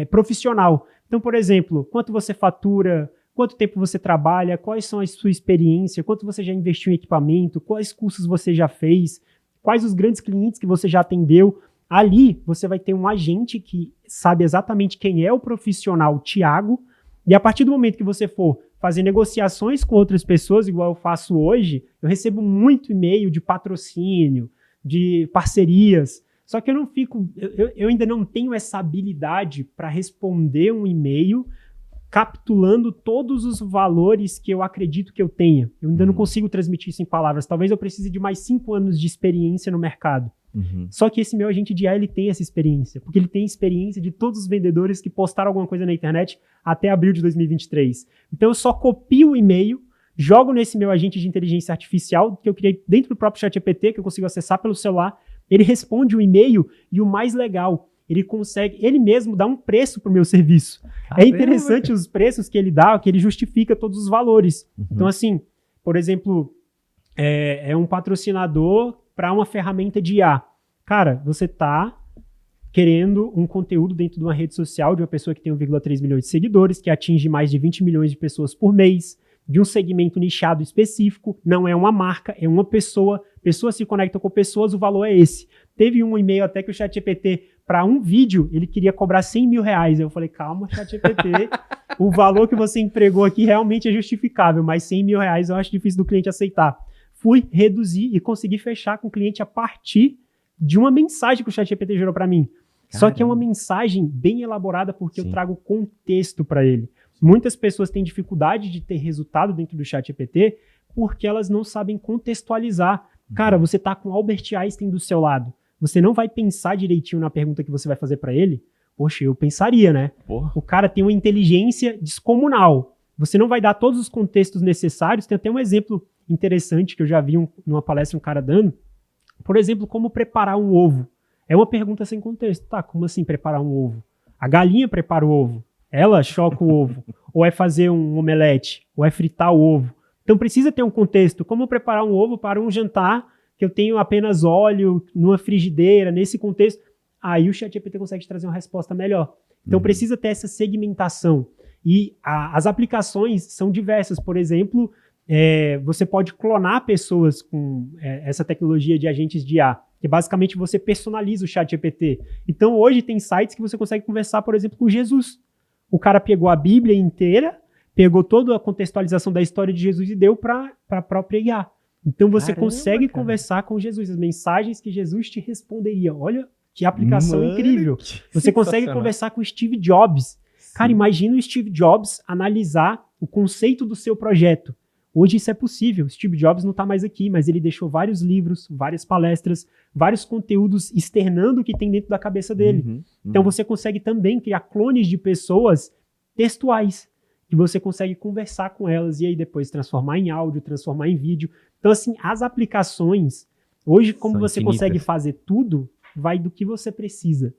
profissional. Então, por exemplo, quanto você fatura, quanto tempo você trabalha, quais são a sua experiência, quanto você já investiu em equipamento, quais cursos você já fez, quais os grandes clientes que você já atendeu. Ali, você vai ter um agente que sabe exatamente quem é o profissional Thiago, e a partir do momento que você for fazer negociações com outras pessoas, igual eu faço hoje, eu recebo muito e-mail de patrocínio, de parcerias, só que eu ainda não tenho essa habilidade para responder um e-mail capitulando todos os valores que eu acredito que eu tenha. Eu ainda não consigo transmitir isso em palavras. Talvez eu precise de mais 5 anos de experiência no mercado. Só que esse meu agente de IA, ele tem essa experiência, porque ele tem experiência de todos os vendedores que postaram alguma coisa na internet até abril de 2023. Então eu só copio o e-mail, jogo nesse meu agente de inteligência artificial, que eu criei dentro do próprio ChatGPT, que eu consigo acessar pelo celular, ele responde o e-mail e o mais legal, ele consegue, ele mesmo dá um preço para o meu serviço. Caramba. É interessante os preços que ele dá, que ele justifica todos os valores. Então assim, por exemplo, é um patrocinador para uma ferramenta de IA. Cara, você está querendo um conteúdo dentro de uma rede social de uma pessoa que tem 1,3 milhões de seguidores, que atinge mais de 20 milhões de pessoas por mês, de um segmento nichado específico, não é uma marca, é uma pessoa, pessoas se conectam com pessoas, o valor é esse. Teve um e-mail até que o ChatGPT, para um vídeo, ele queria cobrar 100 mil reais. Eu falei, calma, ChatGPT, o valor que você empregou aqui realmente é justificável, mas 100 mil reais eu acho difícil do cliente aceitar. Fui reduzir e consegui fechar com o cliente a partir de uma mensagem que o ChatGPT gerou para mim. Caramba. Só que é uma mensagem bem elaborada porque eu trago contexto para ele. Muitas pessoas têm dificuldade de ter resultado dentro do ChatGPT porque elas não sabem contextualizar. Cara, você tá com Albert Einstein do seu lado. Você não vai pensar direitinho na pergunta que você vai fazer para ele? Poxa, eu pensaria, né? Porra. O cara tem uma inteligência descomunal. Você não vai dar todos os contextos necessários. Tem até um exemplo interessante que eu já vi numa palestra um cara dando. Por exemplo, como preparar um ovo. É uma pergunta sem contexto. Tá, como assim preparar um ovo? A galinha prepara o ovo. Ela choca o ovo. Ou é fazer um omelete. Ou é fritar o ovo. Então precisa ter um contexto. Como preparar um ovo para um jantar que eu tenho apenas óleo numa frigideira, nesse contexto. Aí o ChatGPT consegue trazer uma resposta melhor. Então precisa ter essa segmentação. E as aplicações são diversas. Por exemplo, você pode clonar pessoas com essa tecnologia de agentes de IA, que basicamente você personaliza o ChatGPT. Então hoje tem sites que você consegue conversar, por exemplo, com Jesus. O cara pegou a Bíblia inteira, pegou toda a contextualização da história de Jesus e deu para a própria IA. Então você consegue conversar com Jesus, as mensagens que Jesus te responderia. Olha que aplicação incrível. Você consegue conversar com Steve Jobs. Cara, imagina o Steve Jobs analisar o conceito do seu projeto. Hoje isso é possível. Steve Jobs não está mais aqui, mas ele deixou vários livros, várias palestras, vários conteúdos externando o que tem dentro da cabeça dele. Então você consegue também criar clones de pessoas textuais, que você consegue conversar com elas e aí depois transformar em áudio, transformar em vídeo. Então assim, as aplicações, hoje como são você infinitas. Consegue fazer tudo, vai do que você precisa.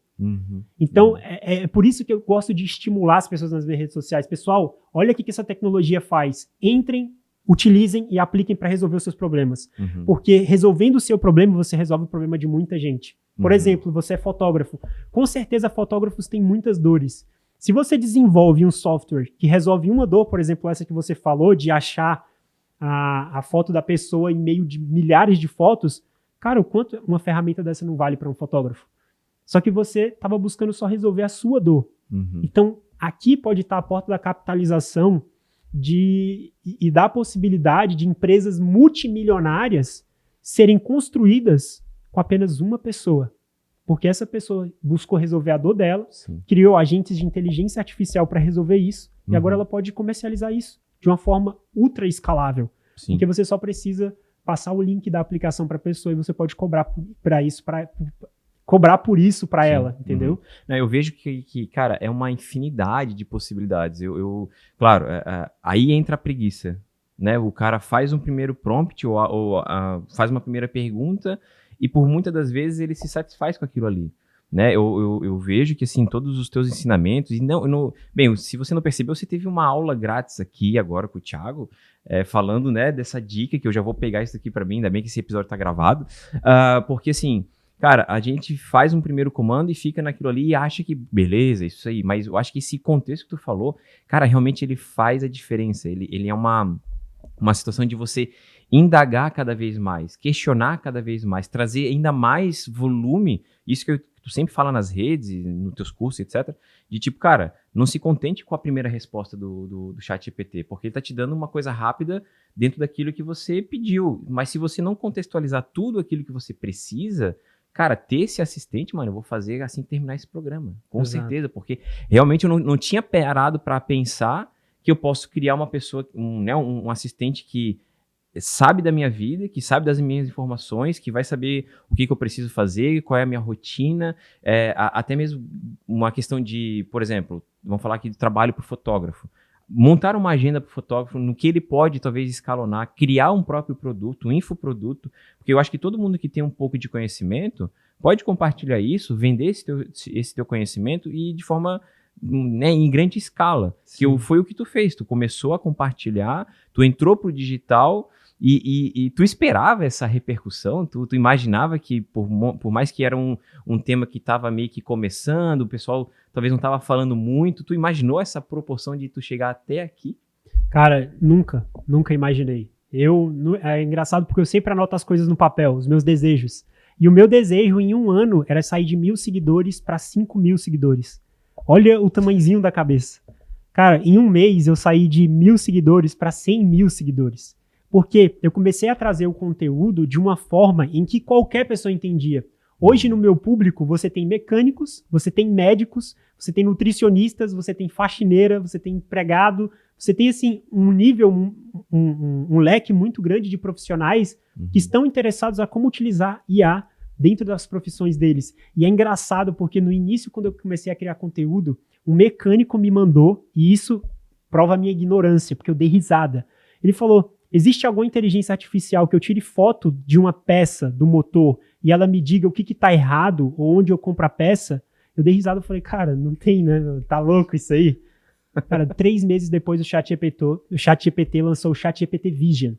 Então, é por isso que eu gosto de estimular as pessoas nas minhas redes sociais. Pessoal, olha o que essa tecnologia faz. Entrem, utilizem e apliquem para resolver os seus problemas. Porque resolvendo o seu problema, você resolve o problema de muita gente. Por exemplo, você é fotógrafo. Com certeza, fotógrafos têm muitas dores. Se você desenvolve um software que resolve uma dor, por exemplo, essa que você falou, de achar a foto da pessoa em meio de milhares de fotos, cara, o quanto uma ferramenta dessa não vale para um fotógrafo? Só que você estava buscando só resolver a sua dor. Então, aqui pode estar a porta da capitalização e da possibilidade de empresas multimilionárias serem construídas com apenas uma pessoa. Porque essa pessoa buscou resolver a dor dela, criou agentes de inteligência artificial para resolver isso, e agora ela pode comercializar isso de uma forma ultra escalável. Porque você só precisa passar o link da aplicação para a pessoa e você pode cobrar para isso, cobrar por isso pra Sim. ela, entendeu? Não, eu vejo que, cara, é uma infinidade de possibilidades. Claro, aí entra a preguiça, né? O cara faz um primeiro prompt ou faz uma primeira pergunta e por muitas das vezes ele se satisfaz com aquilo ali. Né? Eu vejo que assim, todos os teus ensinamentos, e bem, se você não percebeu, você teve uma aula grátis aqui agora com o Thiago, falando, né, dessa dica, que eu já vou pegar isso aqui para mim, ainda bem que esse episódio tá gravado, porque assim, cara, a gente faz um primeiro comando e fica naquilo ali e acha que beleza, isso aí, mas eu acho que esse contexto que tu falou, cara, realmente ele faz a diferença, ele é uma situação de você indagar cada vez mais, questionar cada vez mais, trazer ainda mais volume, isso que tu sempre fala nas redes, nos teus cursos, etc, de tipo, cara, não se contente com a primeira resposta do ChatGPT, porque ele tá te dando uma coisa rápida dentro daquilo que você pediu, mas se você não contextualizar tudo aquilo que você precisa, cara, ter esse assistente, mano, eu vou fazer assim que terminar esse programa, com certeza, porque realmente eu não tinha parado para pensar que eu posso criar uma pessoa, um assistente que sabe da minha vida, que sabe das minhas informações, que vai saber o que eu preciso fazer, qual é a minha rotina, até mesmo uma questão de, por exemplo, vamos falar aqui de trabalho para o fotógrafo. Montar uma agenda para o fotógrafo, no que ele pode talvez escalonar, criar um próprio produto, um infoproduto, porque eu acho que todo mundo que tem um pouco de conhecimento pode compartilhar isso, vender esse teu conhecimento e de forma, né, em grande escala. Que foi o que tu fez, tu começou a compartilhar, tu entrou pro digital e tu esperava essa repercussão, tu imaginava que por mais que era um tema que estava meio que começando, o pessoal talvez não estava falando muito, tu imaginou essa proporção de tu chegar até aqui? Cara, nunca imaginei. É engraçado porque eu sempre anoto as coisas no papel, os meus desejos. E o meu desejo em um ano era sair de 1.000 seguidores para 5.000 seguidores. Olha o tamanhozinho da cabeça. Cara, em um mês eu saí de 1.000 seguidores para 100.000 seguidores. Porque eu comecei a trazer o conteúdo de uma forma em que qualquer pessoa entendia. Hoje no meu público você tem mecânicos, você tem médicos, você tem nutricionistas, você tem faxineira, você tem empregado, você tem assim um nível, um leque muito grande de profissionais que estão interessados a como utilizar IA dentro das profissões deles. E é engraçado porque no início, quando eu comecei a criar conteúdo, um mecânico me mandou, e isso prova a minha ignorância, porque eu dei risada. Ele falou: existe alguma inteligência artificial que eu tire foto de uma peça do motor e ela me diga o que está errado ou onde eu compro a peça? Eu dei risada e falei, cara, não tem, né? Tá louco isso aí? Cara, 3 meses depois o ChatGPT lançou o ChatGPT Vision,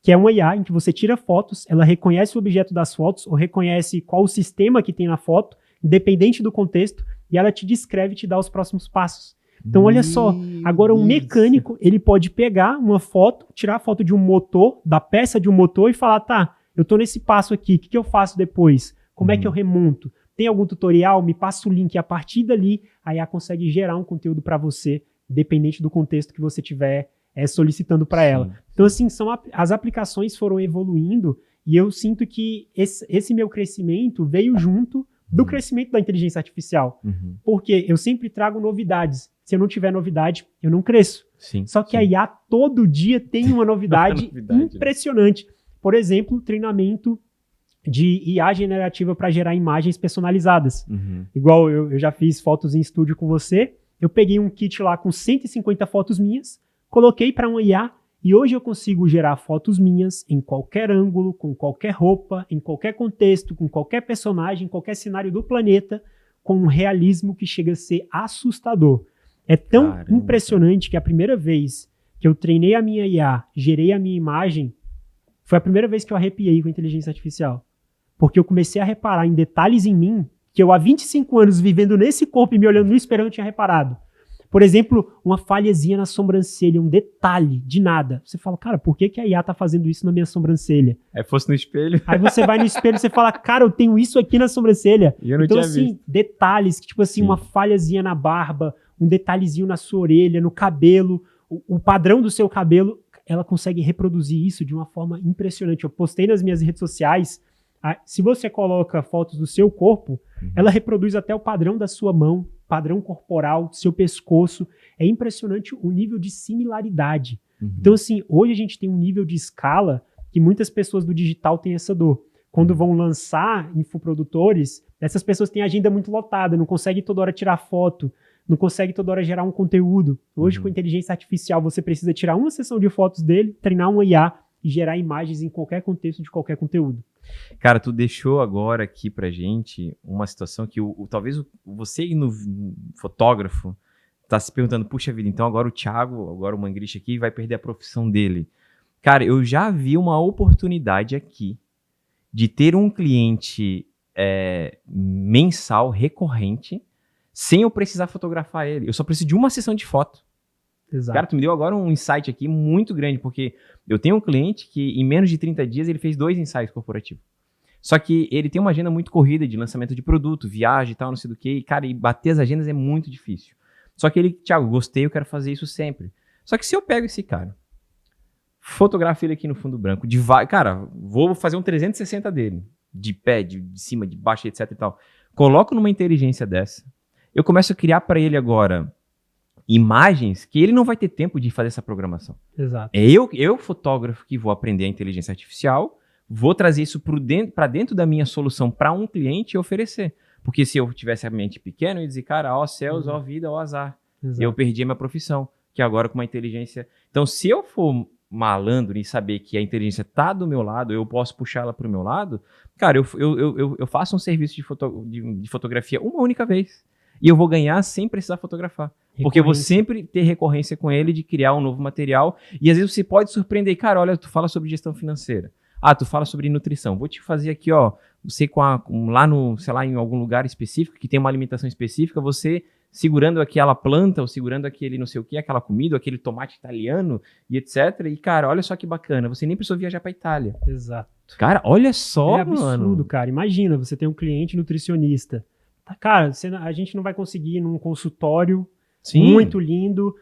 que é uma IA em que você tira fotos, ela reconhece o objeto das fotos ou reconhece qual o sistema que tem na foto, independente do contexto, e ela te descreve e te dá os próximos passos. Então, olha só, agora um mecânico, ele pode pegar uma foto, tirar a foto de um motor, da peça de um motor e falar, tá, eu tô nesse passo aqui, o que eu faço depois? Como é que eu remonto? Tem algum tutorial? Me passa o link, e a partir dali, a IA consegue gerar um conteúdo para você, dependente do contexto que você tiver solicitando para ela. Então, assim, as aplicações foram evoluindo e eu sinto que esse meu crescimento veio junto do crescimento da inteligência artificial. Porque eu sempre trago novidades. Se eu não tiver novidade, eu não cresço. Só que a IA todo dia tem uma novidade impressionante. Por exemplo, treinamento de IA generativa para gerar imagens personalizadas. Igual eu já fiz fotos em estúdio com você, eu peguei um kit lá com 150 fotos minhas, coloquei para uma IA e hoje eu consigo gerar fotos minhas em qualquer ângulo, com qualquer roupa, em qualquer contexto, com qualquer personagem, em qualquer cenário do planeta, com um realismo que chega a ser assustador. É tão impressionante que a primeira vez que eu treinei a minha IA, gerei a minha imagem, foi a primeira vez que eu arrepiei com a inteligência artificial. Porque eu comecei a reparar em detalhes em mim que eu há 25 anos vivendo nesse corpo e me olhando no espelho eu não tinha reparado. Por exemplo, uma falhazinha na sobrancelha, um detalhe de nada. Você fala, cara, por que a IA tá fazendo isso na minha sobrancelha? Aí fosse no espelho. Aí você vai no espelho e você fala, cara, eu tenho isso aqui na sobrancelha. E eu não então, tinha assim, visto. detalhes, que, tipo assim, uma falhazinha na barba, um detalhezinho na sua orelha, no cabelo, o padrão do seu cabelo, ela consegue reproduzir isso de uma forma impressionante. Eu postei nas minhas redes sociais, se você coloca fotos do seu corpo, ela reproduz até o padrão da sua mão, padrão corporal, do seu pescoço. É impressionante o nível de similaridade. Então, assim, hoje a gente tem um nível de escala que muitas pessoas do digital têm essa dor. quando vão lançar infoprodutores, essas pessoas têm a agenda muito lotada, não conseguem toda hora tirar foto, não conseguem toda hora gerar um conteúdo. Hoje, com inteligência artificial, você precisa tirar uma sessão de fotos dele, treinar um IA e gerar imagens em qualquer contexto de qualquer conteúdo. Cara, tu deixou agora aqui pra gente uma situação que talvez você, no fotógrafo, tá se perguntando, puxa vida, então agora o Thiago, agora o Mangrish aqui vai perder a profissão dele. Cara, eu já vi uma oportunidade aqui de ter um cliente mensal, recorrente, sem eu precisar fotografar ele. Eu só preciso de uma sessão de foto. Exato. Cara, tu me deu agora um insight aqui muito grande, porque eu tenho um cliente que em menos de 30 dias ele fez 2 ensaios corporativos. Só que ele tem uma agenda muito corrida de lançamento de produto, viagem e tal, não sei do que. E, cara, e bater as agendas é muito difícil. Só que ele, Thiago, gostei, eu quero fazer isso sempre. Só que se eu pego esse cara, fotografo ele aqui no fundo branco, cara, vou fazer um 360 dele, de pé, de cima, de baixo, etc e tal. Coloco numa inteligência dessa. Eu começo a criar para ele agora imagens que ele não vai ter tempo de fazer essa programação. Exato. É eu fotógrafo, que vou aprender a inteligência artificial, vou trazer isso para dentro da minha solução para um cliente e oferecer. Porque se eu tivesse a mente pequena, eu ia dizer, cara, ó céus, ó vida, ó azar. Exato. Eu perdi a minha profissão, que agora com uma inteligência... Então, se eu for malandro e saber que a inteligência tá do meu lado, eu posso puxar ela pro meu lado, cara, eu faço um serviço de fotografia uma única vez. E eu vou ganhar sem precisar fotografar. Porque eu vou sempre ter recorrência com ele de criar um novo material. E às vezes você pode surpreender. Cara, olha, tu fala sobre gestão financeira. Ah, tu fala sobre nutrição. Vou te fazer aqui, ó, você lá no, sei lá, em algum lugar específico, que tem uma alimentação específica, você segurando aquela planta, ou segurando aquele não sei o que, aquela comida, aquele tomate italiano, e etc. E, cara, olha só que bacana. Você nem precisou viajar pra Itália. Exato. Cara, olha só, É absurdo, mano. cara. Imagina, você tem um cliente nutricionista. Cara, a gente não vai conseguir ir num consultório muito lindo,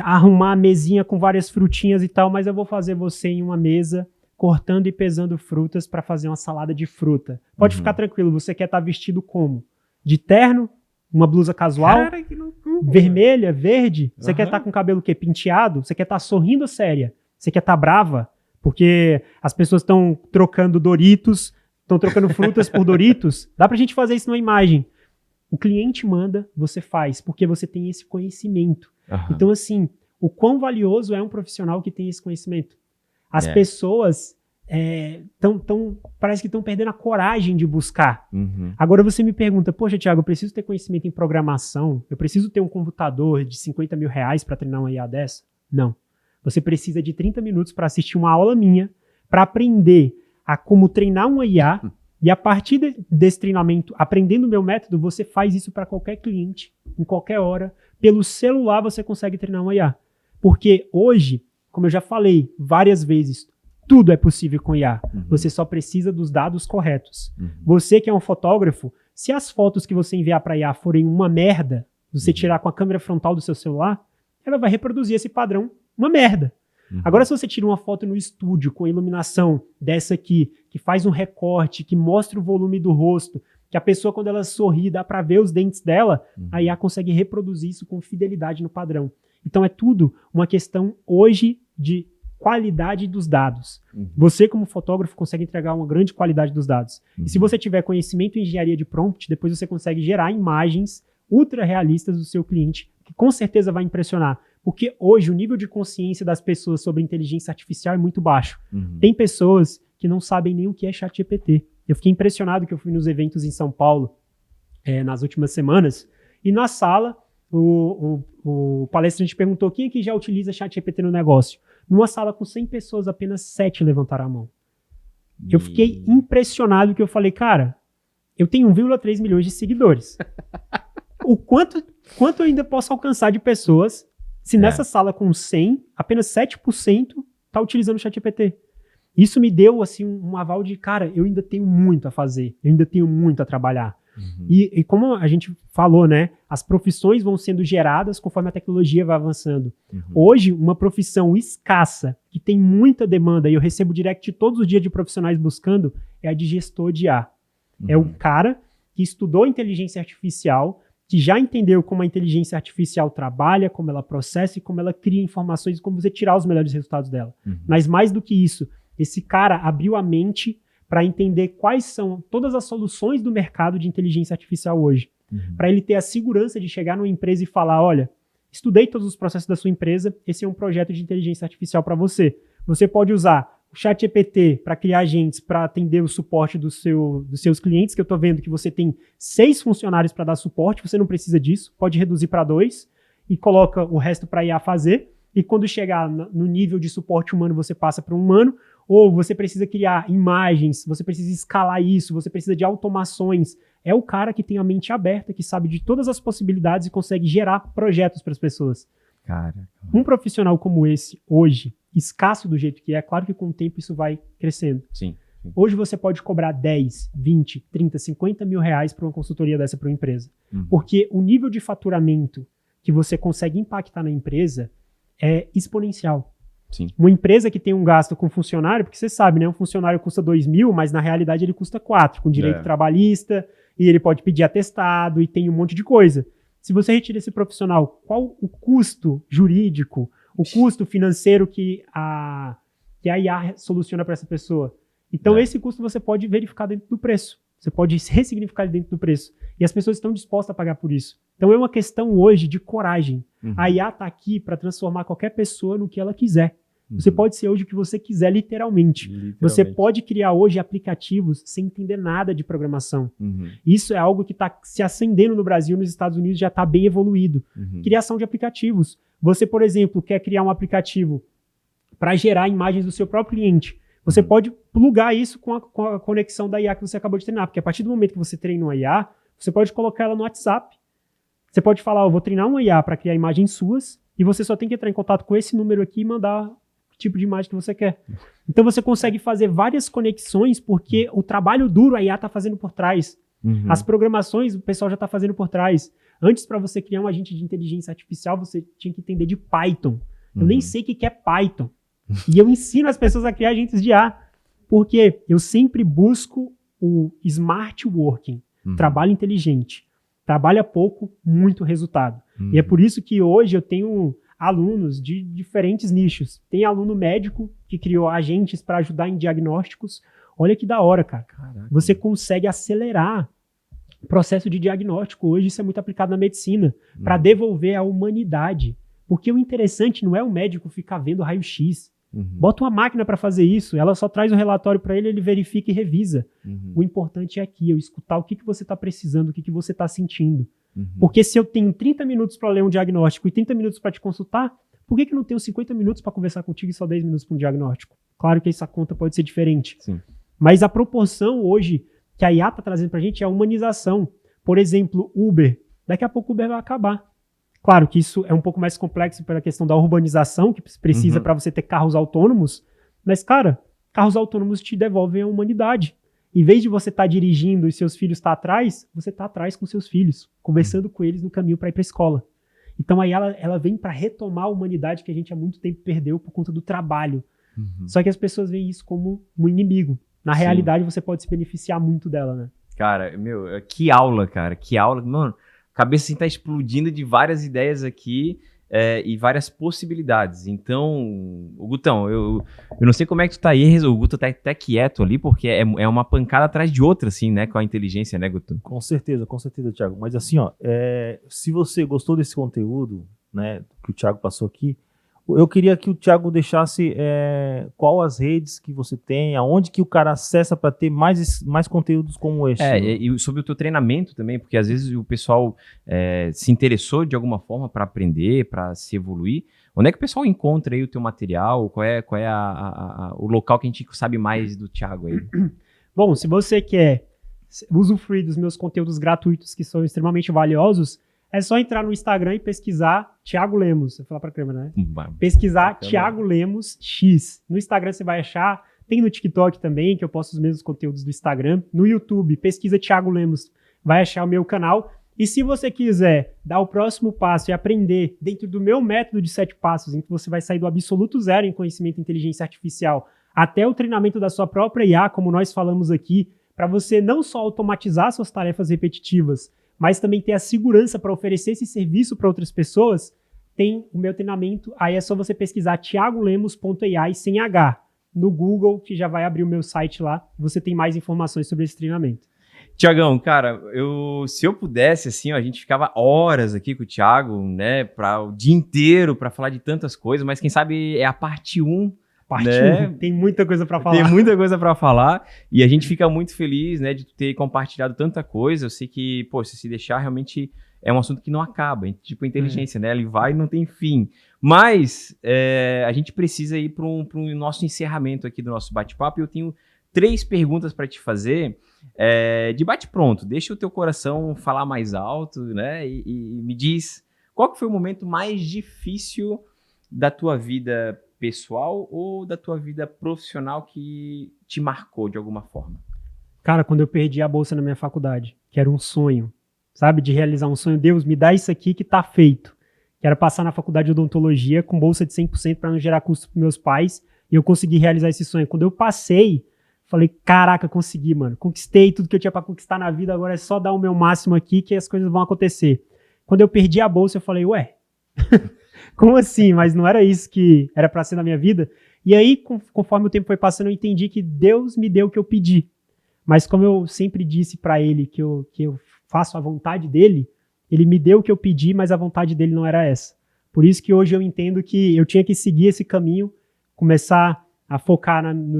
arrumar a mesinha com várias frutinhas e tal, mas eu vou fazer você em uma mesa cortando e pesando frutas para fazer uma salada de fruta. Pode ficar tranquilo, você quer estar vestido como? De terno? Uma blusa casual? Cara, que loucura. Vermelha? Verde? Você quer estar com o cabelo o quê? Penteado? Você quer estar sorrindo ou séria? Você quer estar brava? Porque as pessoas estão trocando Doritos, estão trocando frutas por Doritos. Dá pra gente fazer isso numa imagem. O cliente manda, você faz, porque você tem esse conhecimento. Então, assim, o quão valioso é um profissional que tem esse conhecimento? As pessoas parece que estão perdendo a coragem de buscar. Agora você me pergunta, poxa, Thiago, eu preciso ter conhecimento em programação? Eu preciso ter um computador de 50 mil reais para treinar uma IA dessa? Não. Você precisa de 30 minutos para assistir uma aula minha, para aprender a como treinar uma IA, e a partir desse treinamento, aprendendo o meu método, você faz isso para qualquer cliente, em qualquer hora. Pelo celular você consegue treinar uma IA. Porque hoje, como eu já falei várias vezes, tudo é possível com IA. Você só precisa dos dados corretos. Você que é um fotógrafo, se as fotos que você enviar para IA forem uma merda, você tirar com a câmera frontal do seu celular, ela vai reproduzir esse padrão, uma merda. Agora, se você tira uma foto no estúdio com a iluminação dessa aqui, que faz um recorte, que mostra o volume do rosto, que a pessoa, quando ela sorri, dá para ver os dentes dela, a IA consegue reproduzir isso com fidelidade no padrão. Então, é tudo uma questão hoje de qualidade dos dados. Você, como fotógrafo, consegue entregar uma grande qualidade dos dados. E se você tiver conhecimento em engenharia de prompt, depois você consegue gerar imagens ultra realistas do seu cliente, que com certeza vai impressionar. Porque hoje o nível de consciência das pessoas sobre inteligência artificial é muito baixo. Tem pessoas que não sabem nem o que é ChatGPT. Eu fiquei impressionado que eu fui nos eventos em São Paulo nas últimas semanas, e na sala o palestrante perguntou quem aqui já utiliza ChatGPT no negócio. Numa sala com 100 pessoas, apenas 7 levantaram a mão. Eu fiquei impressionado, que eu falei, cara, eu tenho 1,3 milhões de seguidores. O quanto eu ainda posso alcançar de pessoas se nessa sala com 100, apenas 7% está utilizando o ChatGPT? Isso me deu assim, um aval de, cara, eu ainda tenho muito a fazer, eu ainda tenho muito a trabalhar. E como a gente falou, né, as profissões vão sendo geradas conforme a tecnologia vai avançando. Hoje, uma profissão escassa, que tem muita demanda, e eu recebo direct todos os dias de profissionais buscando, é a de gestor de IA. É o cara que estudou inteligência artificial, que já entendeu como a inteligência artificial trabalha, como ela processa e como ela cria informações e como você tirar os melhores resultados dela. Mas mais do que isso, esse cara abriu a mente para entender quais são todas as soluções do mercado de inteligência artificial hoje. Para ele ter a segurança de chegar numa empresa e falar, olha, estudei todos os processos da sua empresa, esse é um projeto de inteligência artificial para você. Você pode usar o ChatGPT para criar agentes para atender o suporte dos seus clientes, que eu estou vendo que você tem 6 funcionários para dar suporte, você não precisa disso, pode reduzir para 2 e coloca o resto para IA fazer, e quando chegar no nível de suporte humano, você passa para um humano, ou você precisa criar imagens, você precisa escalar isso, você precisa de automações. É o cara que tem a mente aberta, que sabe de todas as possibilidades e consegue gerar projetos para as pessoas. Cara. Um profissional como esse, hoje, escasso do jeito que é, claro que com o tempo isso vai crescendo. Sim. Hoje você pode cobrar 10, 20, 30, 50 mil reais para uma consultoria dessa para uma empresa. Porque o nível de faturamento que você consegue impactar na empresa é exponencial. Sim. Uma empresa que tem um gasto com funcionário, porque você sabe, né? Um funcionário custa 2 mil, mas na realidade ele custa 4, com direito trabalhista, e ele pode pedir atestado, e tem um monte de coisa. Se você retira esse profissional, qual o custo jurídico, o custo financeiro que a IA soluciona para essa pessoa? Então esse custo você pode verificar dentro do preço. Você pode ressignificar ele dentro do preço. E as pessoas estão dispostas a pagar por isso. Então é uma questão hoje de coragem. A IA está aqui para transformar qualquer pessoa no que ela quiser. Você pode ser hoje o que você quiser, literalmente. Você pode criar hoje aplicativos sem entender nada de programação. Isso é algo que está se acendendo no Brasil, nos Estados Unidos já está bem evoluído. Criação de aplicativos. Você, por exemplo, quer criar um aplicativo para gerar imagens do seu próprio cliente. Você pode plugar isso com a conexão da IA que você acabou de treinar, porque a partir do momento que você treina uma IA, você pode colocar ela no WhatsApp. Você pode falar, eu vou treinar uma IA para criar imagens suas, e você só tem que entrar em contato com esse número aqui e mandar o tipo de imagem que você quer. Então você consegue fazer várias conexões, porque o trabalho duro a IA está fazendo por trás. As programações o pessoal já está fazendo por trás. Antes, para você criar um agente de inteligência artificial, você tinha que entender de Python. Eu nem sei o que é Python. E eu ensino as pessoas a criar agentes de IA, porque eu sempre busco o smart working, trabalho inteligente. Trabalha pouco, muito resultado. E é por isso que hoje eu tenho alunos de diferentes nichos. Tem aluno médico que criou agentes para ajudar em diagnósticos. Olha que da hora, cara. Caraca. Você consegue acelerar o processo de diagnóstico. Hoje isso é muito aplicado na medicina, para devolver a humanidade. Porque o interessante não é o médico ficar vendo raio-x. Bota uma máquina para fazer isso, ela só traz o relatório para ele, ele verifica e revisa. O importante é aqui, eu escutar o que você está precisando, o que você está sentindo. Porque se eu tenho 30 minutos para ler um diagnóstico e 30 minutos para te consultar, por que eu não tenho 50 minutos para conversar contigo e só 10 minutos para um diagnóstico? Claro que essa conta pode ser diferente. Sim. Mas a proporção hoje que a IA está trazendo para a gente é a humanização. Por exemplo, Uber. Daqui a pouco o Uber vai acabar. Claro que isso é um pouco mais complexo pela questão da urbanização, que precisa para você ter carros autônomos. Mas, cara, carros autônomos te devolvem a humanidade. Em vez de você estar dirigindo e seus filhos estar atrás, você está atrás com seus filhos, conversando com eles no caminho para ir para a escola. Então aí ela vem para retomar a humanidade que a gente há muito tempo perdeu por conta do trabalho. Só que as pessoas veem isso como um inimigo. Na realidade, você pode se beneficiar muito dela, né? Cara, que aula, cara. Que aula. Mano, a cabeça assim, tá explodindo de várias ideias aqui e várias possibilidades. Então, o Gutão, eu não sei como é que tu tá aí, o Guto tá até quieto ali, porque é uma pancada atrás de outra, assim, né, com a inteligência, né, Guto? Com certeza, Thiago. Mas assim, se você gostou desse conteúdo, né, que o Thiago passou aqui, eu queria que o Thiago deixasse qual as redes que você tem, aonde que o cara acessa para ter mais conteúdos como esse. E sobre o teu treinamento também, porque às vezes o pessoal se interessou de alguma forma para aprender, para se evoluir. Onde é que o pessoal encontra aí o teu material? Qual é o local que a gente sabe mais do Thiago aí? Bom, se você quer usufruir dos meus conteúdos gratuitos, que são extremamente valiosos, é só entrar no Instagram e pesquisar Thiago Lemos. Vou falar pra câmera, né? Pesquisar Thiago Lemos X. No Instagram você vai achar. Tem no TikTok também, que eu posto os mesmos conteúdos do Instagram. No YouTube, pesquisa Thiago Lemos. Vai achar o meu canal. E se você quiser dar o próximo passo e aprender dentro do meu método de 7 passos, em que você vai sair do absoluto zero em conhecimento de inteligência artificial até o treinamento da sua própria IA, como nós falamos aqui, para você não só automatizar suas tarefas repetitivas, mas também ter a segurança para oferecer esse serviço para outras pessoas, tem o meu treinamento. Aí é só você pesquisar thiagolemos.ai sem H. no Google, que já vai abrir o meu site lá. Você tem mais informações sobre esse treinamento. Tiagão, cara, se eu pudesse, assim, ó, a gente ficava horas aqui com o Thiago, né, o dia inteiro para falar de tantas coisas, mas quem sabe é a parte 1. Parte né? 1, tem muita coisa para falar. Tem muita coisa para falar e a gente fica muito feliz, né, de ter compartilhado tanta coisa. Eu sei que, pô, se deixar, realmente é um assunto que não acaba, tipo inteligência, né? Ele vai e não tem fim. Mas a gente precisa ir para o nosso encerramento aqui do nosso bate-papo e eu tenho 3 perguntas para te fazer. De bate-pronto, deixa o teu coração falar mais alto, né? E me diz, qual que foi o momento mais difícil da tua vida pessoal ou da tua vida profissional que te marcou de alguma forma? Cara, quando eu perdi a bolsa na minha faculdade, que era um sonho, sabe? De realizar um sonho. Deus, me dá isso aqui que tá feito. Que era passar na faculdade de odontologia com bolsa de 100% para não gerar custo para meus pais e eu consegui realizar esse sonho. Quando eu passei, falei, caraca, consegui, mano. Conquistei tudo que eu tinha para conquistar na vida, agora é só dar o meu máximo aqui que as coisas vão acontecer. Quando eu perdi a bolsa, eu falei, ué, como assim? Mas não era isso que era para ser na minha vida? E aí, conforme o tempo foi passando, eu entendi que Deus me deu o que eu pedi. Mas como eu sempre disse para ele que eu faço a vontade dele, ele me deu o que eu pedi, mas a vontade dele não era essa. Por isso que hoje eu entendo que eu tinha que seguir esse caminho, começar a focar no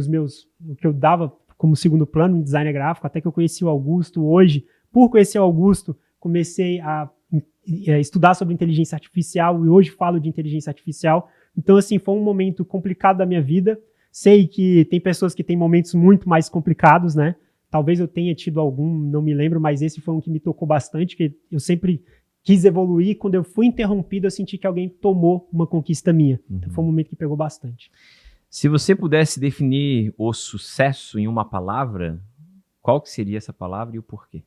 que eu dava como segundo plano, em design gráfico, até que eu conheci o Augusto. Hoje, por conhecer o Augusto, comecei a estudar sobre inteligência artificial e hoje falo de inteligência artificial. Então, assim, foi um momento complicado da minha vida. Sei que tem pessoas que têm momentos muito mais complicados, né? Talvez eu tenha tido algum, não me lembro, mas esse foi um que me tocou bastante, que eu sempre quis evoluir. Quando eu fui interrompido, eu senti que alguém tomou uma conquista minha. Então, foi um momento que pegou bastante. Se você pudesse definir o sucesso em uma palavra, qual que seria essa palavra e o porquê?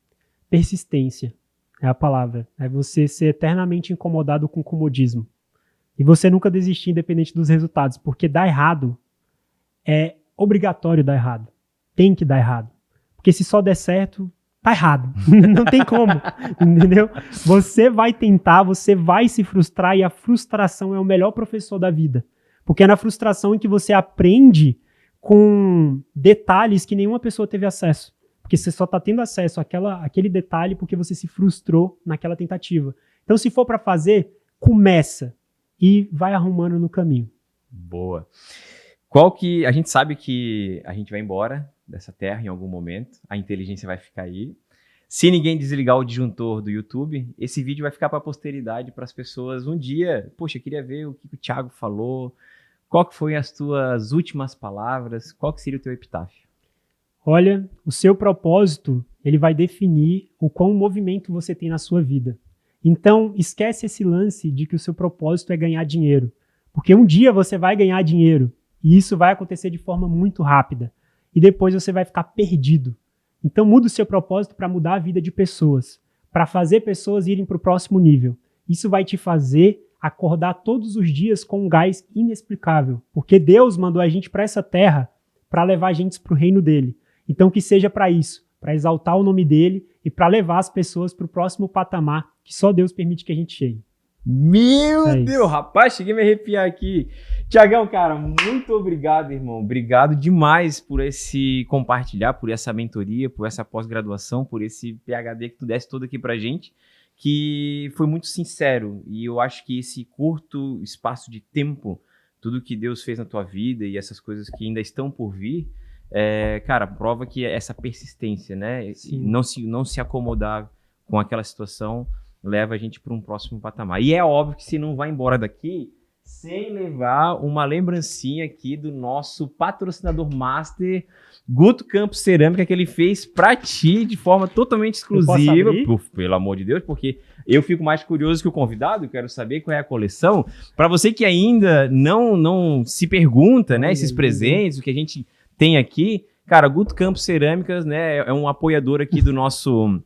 Persistência é a palavra. É você ser eternamente incomodado com o comodismo. E você nunca desistir independente dos resultados, porque dar errado é obrigatório dar errado. Tem que dar errado. Porque se só der certo, tá errado. Não tem como, entendeu? Você vai tentar, você vai se frustrar e a frustração é o melhor professor da vida. Porque é na frustração em que você aprende com detalhes que nenhuma pessoa teve acesso. Porque você só está tendo acesso àquele detalhe porque você se frustrou naquela tentativa. Então, se for para fazer, começa e vai arrumando no caminho. Boa. A gente sabe que a gente vai embora dessa terra em algum momento, a inteligência vai ficar aí. Se ninguém desligar o disjuntor do YouTube, esse vídeo vai ficar para a posteridade, para as pessoas um dia, poxa, eu queria ver o que o Thiago falou, qual que foi as tuas últimas palavras, qual que seria o teu epitáfio? Olha, o seu propósito, ele vai definir o quão movimento você tem na sua vida. Então, esquece esse lance de que o seu propósito é ganhar dinheiro. Porque um dia você vai ganhar dinheiro e isso vai acontecer de forma muito rápida. E depois você vai ficar perdido. Então, muda o seu propósito para mudar a vida de pessoas, para fazer pessoas irem para o próximo nível. Isso vai te fazer acordar todos os dias com um gás inexplicável. Porque Deus mandou a gente para essa terra para levar a gente para o reino dele. Então, que seja para isso, para exaltar o nome dele e para levar as pessoas para o próximo patamar que só Deus permite que a gente chegue. Meu Deus, rapaz, cheguei a me arrepiar aqui. Tiagão, cara, muito obrigado, irmão. Obrigado demais por esse compartilhar, por essa mentoria, por essa pós-graduação, por esse PhD que tu desse todo aqui pra gente, que foi muito sincero. E eu acho que esse curto espaço de tempo, tudo que Deus fez na tua vida e essas coisas que ainda estão por vir, cara, prova que essa persistência, né? Não se acomodar com aquela situação leva a gente para um próximo patamar. E é óbvio que você não vai embora daqui sem levar uma lembrancinha aqui do nosso patrocinador master, Guto Campos Cerâmica, que ele fez para ti de forma totalmente exclusiva. Pelo amor de Deus, porque eu fico mais curioso que o convidado, eu quero saber qual é a coleção. Para você que ainda não se pergunta, né, esses presentes, o que a gente tem aqui, cara, Guto Campos Cerâmicas, né, é um apoiador aqui do nosso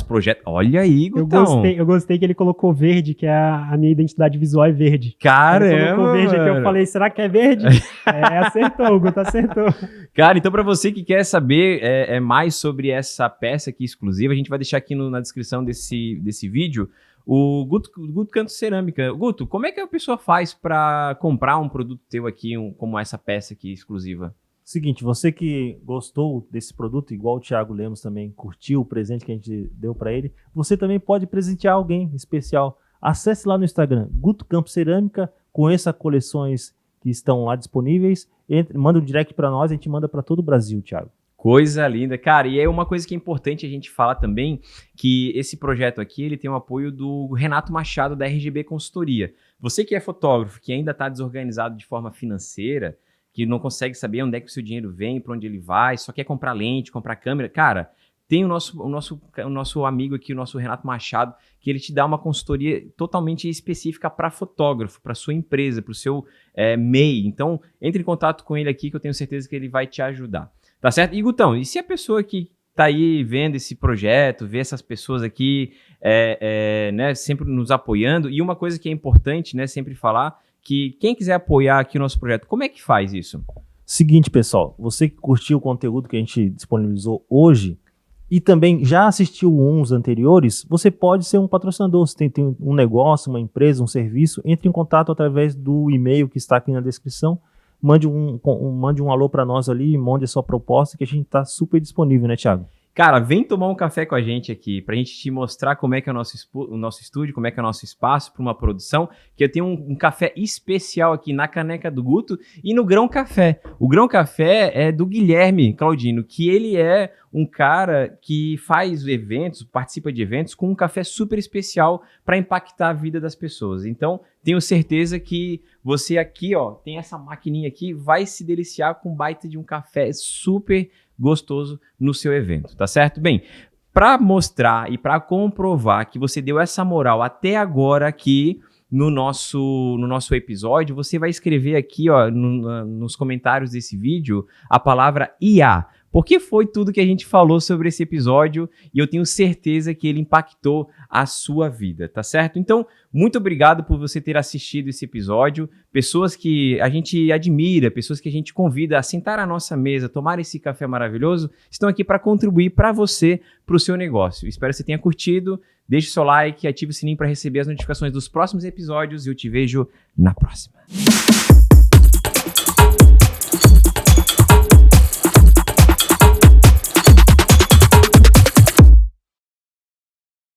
projeto. Olha aí, Gutão. Eu gostei que ele colocou verde, que é a minha identidade visual é verde. Caramba! Ele colocou verde aqui, eu falei, será que é verde? Acertou, o Guto acertou. Cara, então para você que quer saber mais sobre essa peça aqui exclusiva, a gente vai deixar aqui na descrição desse vídeo o Guto Canto Cerâmica. Guto, como é que a pessoa faz para comprar um produto teu aqui, como essa peça aqui exclusiva? Seguinte, você que gostou desse produto, igual o Thiago Lemos também curtiu o presente que a gente deu para ele, você também pode presentear alguém especial. Acesse lá no Instagram, Guto Campo Cerâmica, conheça coleções que estão lá disponíveis, manda um direct para nós, a gente manda para todo o Brasil, Thiago. Coisa linda, cara, e é uma coisa que é importante a gente falar também, que esse projeto aqui, ele tem o apoio do Renato Machado, da RGB Consultoria. Você que é fotógrafo, que ainda está desorganizado de forma financeira, que não consegue saber onde é que o seu dinheiro vem, para onde ele vai, só quer comprar lente, comprar câmera, cara, tem o nosso amigo aqui, o nosso Renato Machado, que ele te dá uma consultoria totalmente específica para fotógrafo, para sua empresa, para o seu MEI. Então, entre em contato com ele aqui, que eu tenho certeza que ele vai te ajudar. Tá certo? E, Gutão, e se a pessoa que tá aí vendo esse projeto, vê essas pessoas aqui né, sempre nos apoiando, e uma coisa que é importante, né, sempre falar, que quem quiser apoiar aqui o nosso projeto, como é que faz isso? Seguinte, pessoal, você que curtiu o conteúdo que a gente disponibilizou hoje e também já assistiu uns anteriores, você pode ser um patrocinador. Você tem um negócio, uma empresa, um serviço, entre em contato através do e-mail que está aqui na descrição. Mande um alô para nós ali, mande a sua proposta, que a gente está super disponível, né, Thiago? Cara, vem tomar um café com a gente aqui, pra gente te mostrar como é que é o nosso estúdio, como é que é o nosso espaço para uma produção, que eu tenho um café especial aqui na caneca do Guto e no Grão Café. O Grão Café é do Guilherme Claudino, que ele é um cara que faz eventos, participa de eventos com um café super especial para impactar a vida das pessoas. Então, tenho certeza que você aqui, ó, tem essa maquininha aqui, vai se deliciar com um baita de um café super gostoso no seu evento, tá certo? Bem, para mostrar e para comprovar que você deu essa moral até agora aqui no nosso episódio, você vai escrever aqui, ó, nos comentários desse vídeo a palavra IA. Porque foi tudo que a gente falou sobre esse episódio e eu tenho certeza que ele impactou a sua vida, tá certo? Então, muito obrigado por você ter assistido esse episódio. Pessoas que a gente admira, pessoas que a gente convida a sentar à nossa mesa, tomar esse café maravilhoso, estão aqui para contribuir para você, para o seu negócio. Espero que você tenha curtido. Deixe seu like, ative o sininho para receber as notificações dos próximos episódios e eu te vejo na próxima.